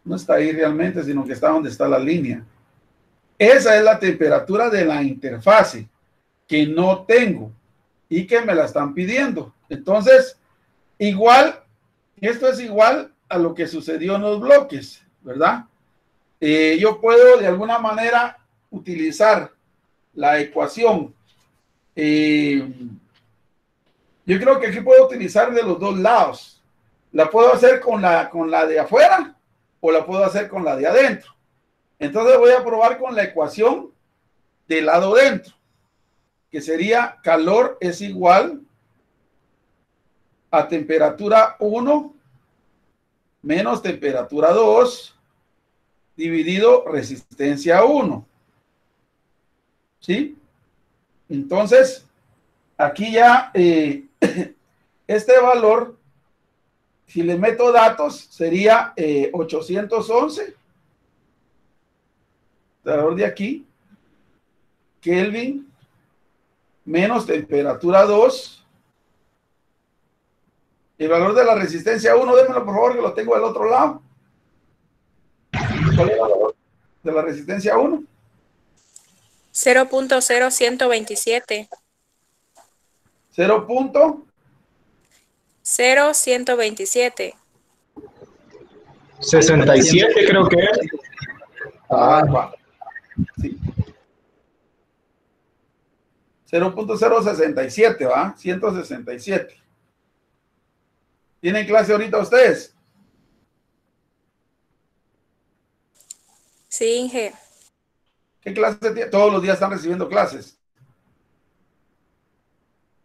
No está ahí realmente, sino que está donde está la línea. Esa es la temperatura de la interfase que no tengo y que me la están pidiendo. Entonces, esto es igual a lo que sucedió en los bloques, ¿verdad? Yo puedo de alguna manera utilizar la ecuación. Yo creo que aquí puedo utilizar de los dos lados. La puedo hacer con la de afuera o la puedo hacer con la de adentro. Entonces voy a probar con la ecuación del lado dentro, que sería calor es igual a temperatura 1 menos temperatura 2 dividido resistencia 1. ¿Sí? Entonces, aquí ya este valor, si le meto datos, sería 811. El valor de aquí, Kelvin menos temperatura 2. El valor de la resistencia 1, démelo por favor que lo tengo del otro lado. ¿Cuál es el valor de la resistencia 1? 0.0127. 0.0127. 67 creo que es. Va. Sí. 0.067, ¿va? 167. ¿Tienen clase ahorita ustedes? Sí, Inge. ¿Qué clase tiene? Todos los días están recibiendo clases.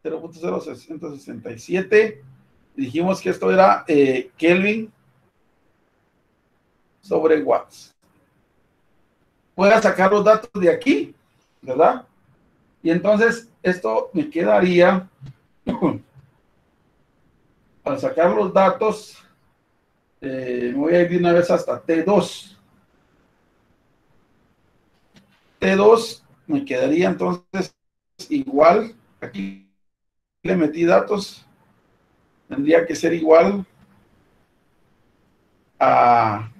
0.0667. Dijimos que esto era Kelvin sobre watts. Voy a sacar los datos de aquí, ¿verdad? Y entonces esto me quedaría, al sacar los datos, me voy a ir de una vez hasta T2. T2 me quedaría entonces igual, aquí le metí datos, tendría que ser igual a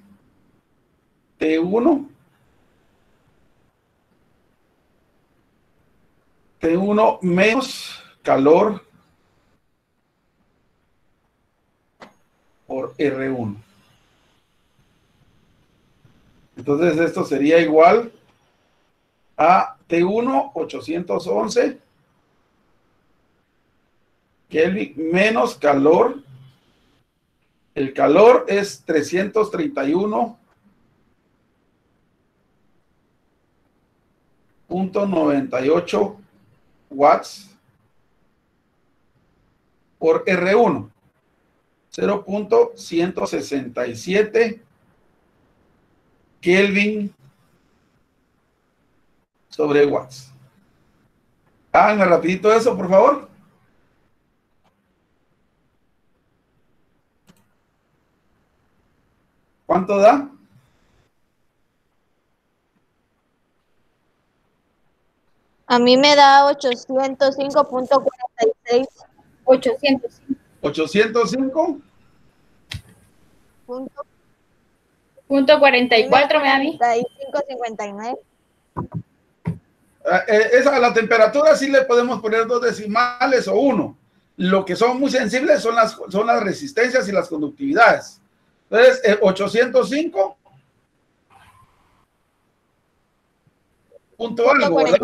T1. T1 menos calor por R1. Entonces esto sería igual a T1 811 Kelvin menos calor. El calor es 331.98 watts por R1, 0.167 Kelvin sobre watts. Háganme rapidito eso, por favor. ¿Cuánto da? A mí me da 805.46. 805. 805. Punto 44 me da a mí. 45.59. Esa, la temperatura sí le podemos poner 2 decimales o 1. Lo que son muy sensibles son las resistencias y las conductividades. Entonces, 805 punto algo, ¿verdad?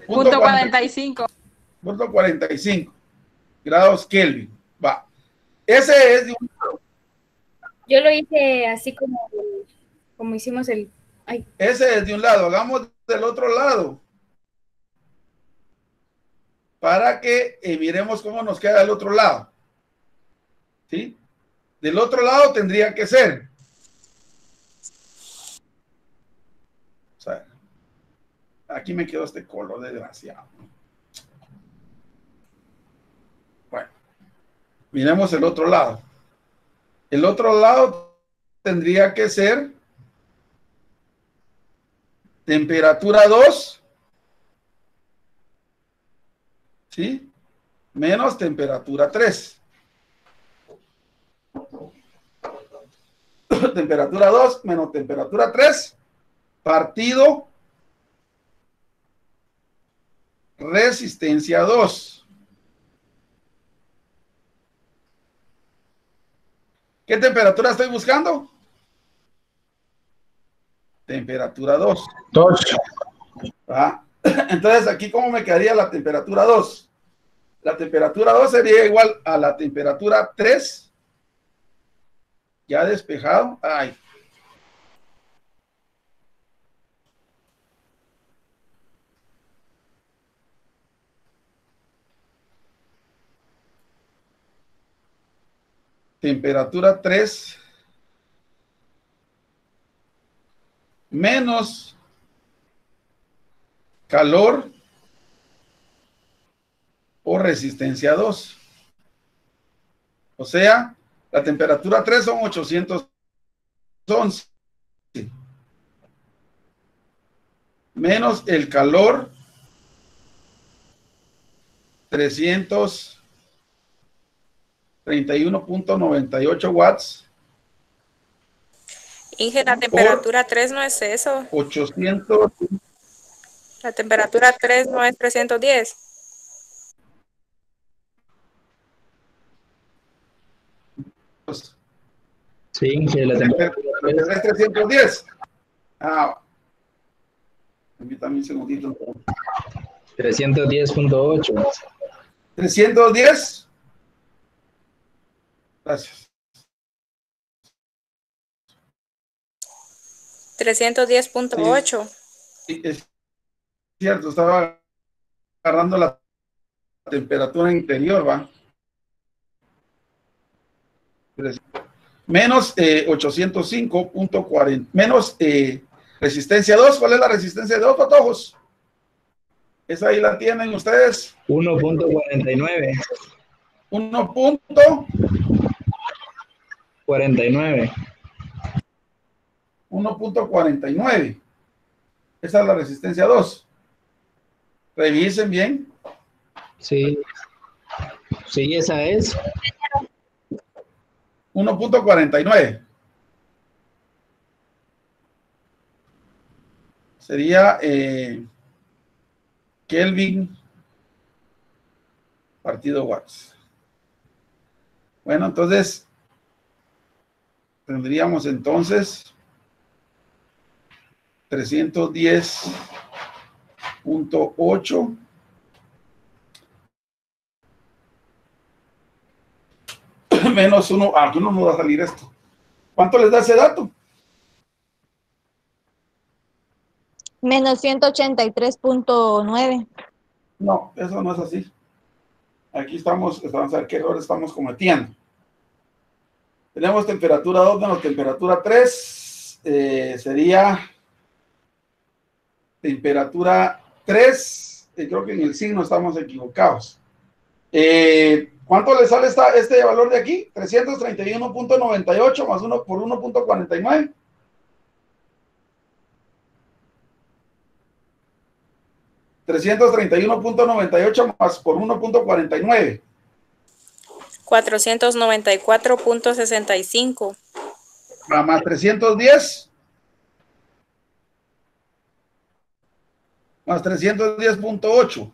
Punto 45. Punto 45 grados Kelvin. Va. Ese es de un lado. Yo lo hice así como hicimos el... Ay. Ese es de un lado. Hagamos del otro lado. Para que miremos cómo nos queda del otro lado. ¿Sí? Del otro lado tendría que ser. O sea, aquí me quedó este color desgraciado. Bueno, miremos el otro lado. El otro lado tendría que ser temperatura 2, ¿sí? Menos temperatura 3. Temperatura 2 menos temperatura 3 partido resistencia 2. ¿Qué temperatura estoy buscando? Temperatura 2. 2. ¿Ah? Entonces, aquí, ¿cómo me quedaría la temperatura 2? La temperatura 2 sería igual a la temperatura 3. Ya despejado. Ay. Temperatura 3 menos calor o resistencia 2. O sea, la temperatura 3 son 811 menos el calor 331.98 watts. Inge, la temperatura 3 no es eso. 800. La temperatura 3 no es 310. Sí, que la temperatura es 310. Ah, permítame un segundito. 310.8. 310. Gracias. 310.8. Sí, es cierto, estaba agarrando la temperatura interior, ¿va? Menos 805.40, menos resistencia 2. ¿Cuál es la resistencia 2, patojos? Esa ahí la tienen ustedes. 1.49. 1.49. 1.49. Esa es la resistencia 2. Revisen bien. Sí. Sí, esa es. 1.49. Sería Kelvin partido watts. Bueno, entonces tendríamos entonces 310.8 menos 1. Aquí no nos va a salir esto. ¿Cuánto les da ese dato? Menos 183.9. No, eso no es así. Aquí vamos a ver qué error estamos cometiendo. Tenemos temperatura 2 menos temperatura 3. Sería temperatura 3. Creo que en el signo estamos equivocados. ¿Cuánto le sale este valor de aquí? 331.98 más 1 por 1.49. $331.98 más por 1.49. 494.65. Más 310. Más 310.8.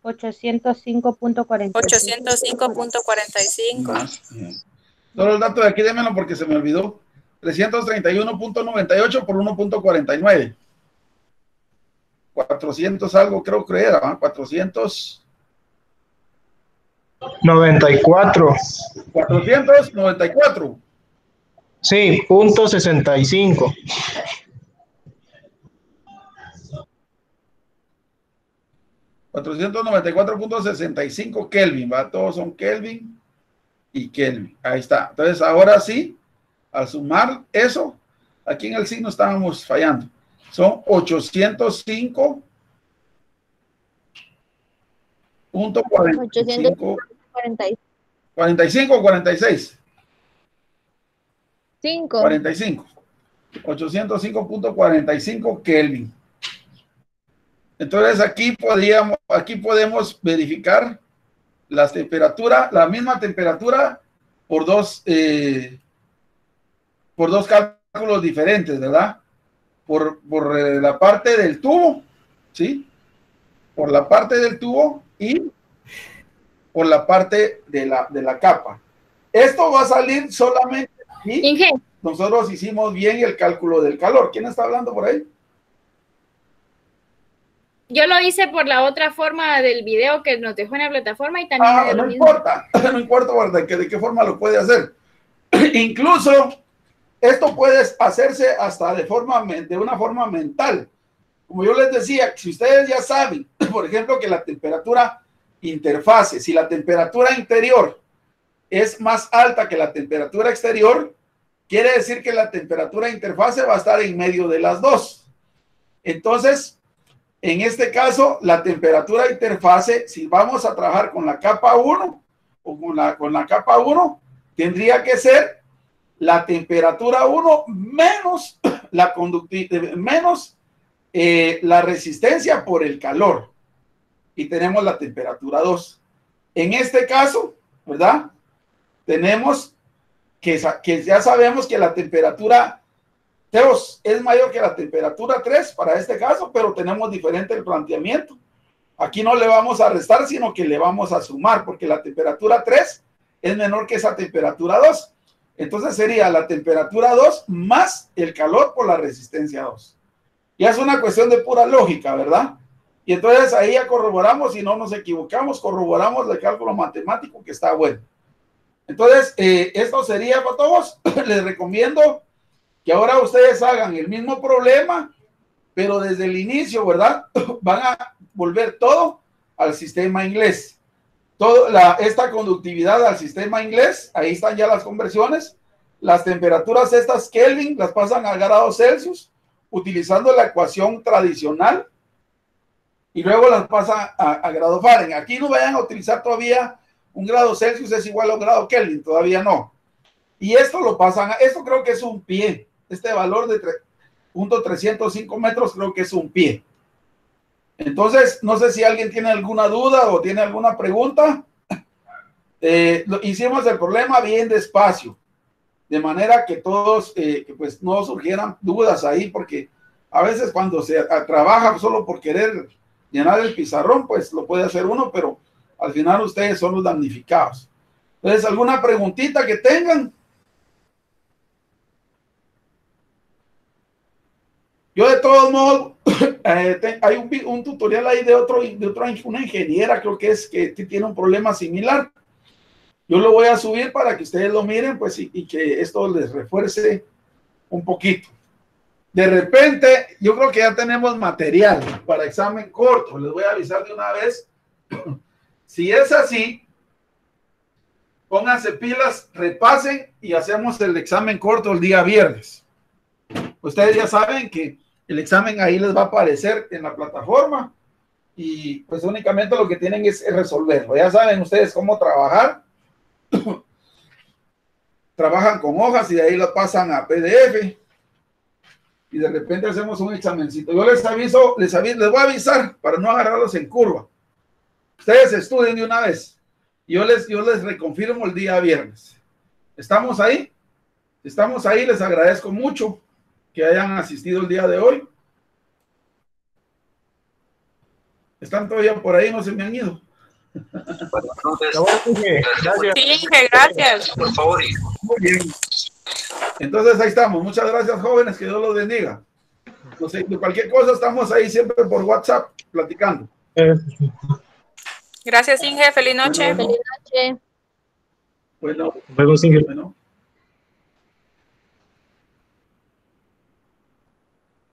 805.45. 805.45. Solo el dato de aquí démelo porque se me olvidó. 331.98 por 1.49. 400 algo creo que era, ¿eh? 94. 494. Sí, punto 65. .65 Kelvin, ¿va? Todos son Kelvin y Kelvin. Ahí está. Entonces, ahora sí, al sumar eso, aquí en el signo estábamos fallando. Son 805.45. 45 o 46. 45. 805.45 Kelvin. Entonces aquí podemos verificar la temperatura, la misma temperatura por dos cálculos diferentes, ¿verdad? Por la parte del tubo, ¿sí? Por la parte del tubo y por la parte de la capa. Esto va a salir solamente aquí. Nosotros hicimos bien el cálculo del calor. ¿Quién está hablando por ahí? Yo lo hice por la otra forma del video que nos dejó en la plataforma y también me dio lo mismo. No importa de qué forma lo puede hacer. Incluso esto puede hacerse hasta de una forma mental. Como yo les decía, si ustedes ya saben, por ejemplo, que la temperatura interfase, si la temperatura interior es más alta que la temperatura exterior, quiere decir que la temperatura interfase va a estar en medio de las dos. Entonces, en este caso, la temperatura interfase, si vamos a trabajar con la capa 1 o con la capa 1, tendría que ser la temperatura 1 menos la conductividad, menos la resistencia por el calor. Y tenemos la temperatura 2. En este caso, ¿verdad? Tenemos que ya sabemos que la temperatura 2 es mayor que la temperatura 3 para este caso, pero tenemos diferente el planteamiento. Aquí no le vamos a restar, sino que le vamos a sumar, porque la temperatura 3 es menor que esa temperatura 2. Entonces sería la temperatura 2 más el calor por la resistencia 2. Ya es una cuestión de pura lógica, ¿verdad? Y entonces ahí ya corroboramos y no nos equivocamos, corroboramos el cálculo matemático que está bueno. Entonces, esto sería para todos. Les recomiendo que ahora ustedes hagan el mismo problema, pero desde el inicio, ¿verdad? Van a volver todo al sistema inglés. Esta conductividad al sistema inglés, ahí están ya las conversiones. Las temperaturas estas Kelvin las pasan a grados Celsius utilizando la ecuación tradicional y luego las pasan a grado Fahrenheit. Aquí no vayan a utilizar todavía un grado Celsius es igual a un grado Kelvin, todavía no. Y esto lo pasan esto creo que es un pie. Este valor de 305 metros creo que es un pie. Entonces, no sé si alguien tiene alguna duda o tiene alguna pregunta. Hicimos el problema bien despacio, de manera que todos, pues no surgieran dudas ahí, porque a veces cuando se trabaja solo por querer llenar el pizarrón, pues lo puede hacer uno, pero al final ustedes son los damnificados. Entonces, ¿alguna preguntita que tengan? Yo de todos modos, hay un tutorial ahí de una ingeniera, creo que tiene un problema similar. Yo lo voy a subir para que ustedes lo miren, pues, y que esto les refuerce un poquito. De repente, yo creo que ya tenemos material para examen corto. Les voy a avisar de una vez. Si es así, pónganse pilas, repasen y hacemos el examen corto el día viernes. Ustedes ya saben que el examen ahí les va a aparecer en la plataforma y pues únicamente lo que tienen es resolverlo. Ya saben ustedes cómo trabajar. Trabajan con hojas y de ahí lo pasan a PDF y de repente hacemos un examencito. Yo les voy a avisar para no agarrarlos en curva. Ustedes estudien de una vez. Yo les reconfirmo el día viernes. ¿Estamos ahí? Estamos ahí. Les agradezco mucho que hayan asistido el día de hoy. ¿Están todavía por ahí? No se me han ido. Sí, gracias. Por favor. Muy bien. Entonces ahí estamos. Muchas gracias, jóvenes. Que Dios los bendiga. No sé, de cualquier cosa estamos ahí siempre por WhatsApp platicando. Gracias, Inge. Feliz noche. Feliz noche. Bueno, Luego, Inge. bueno.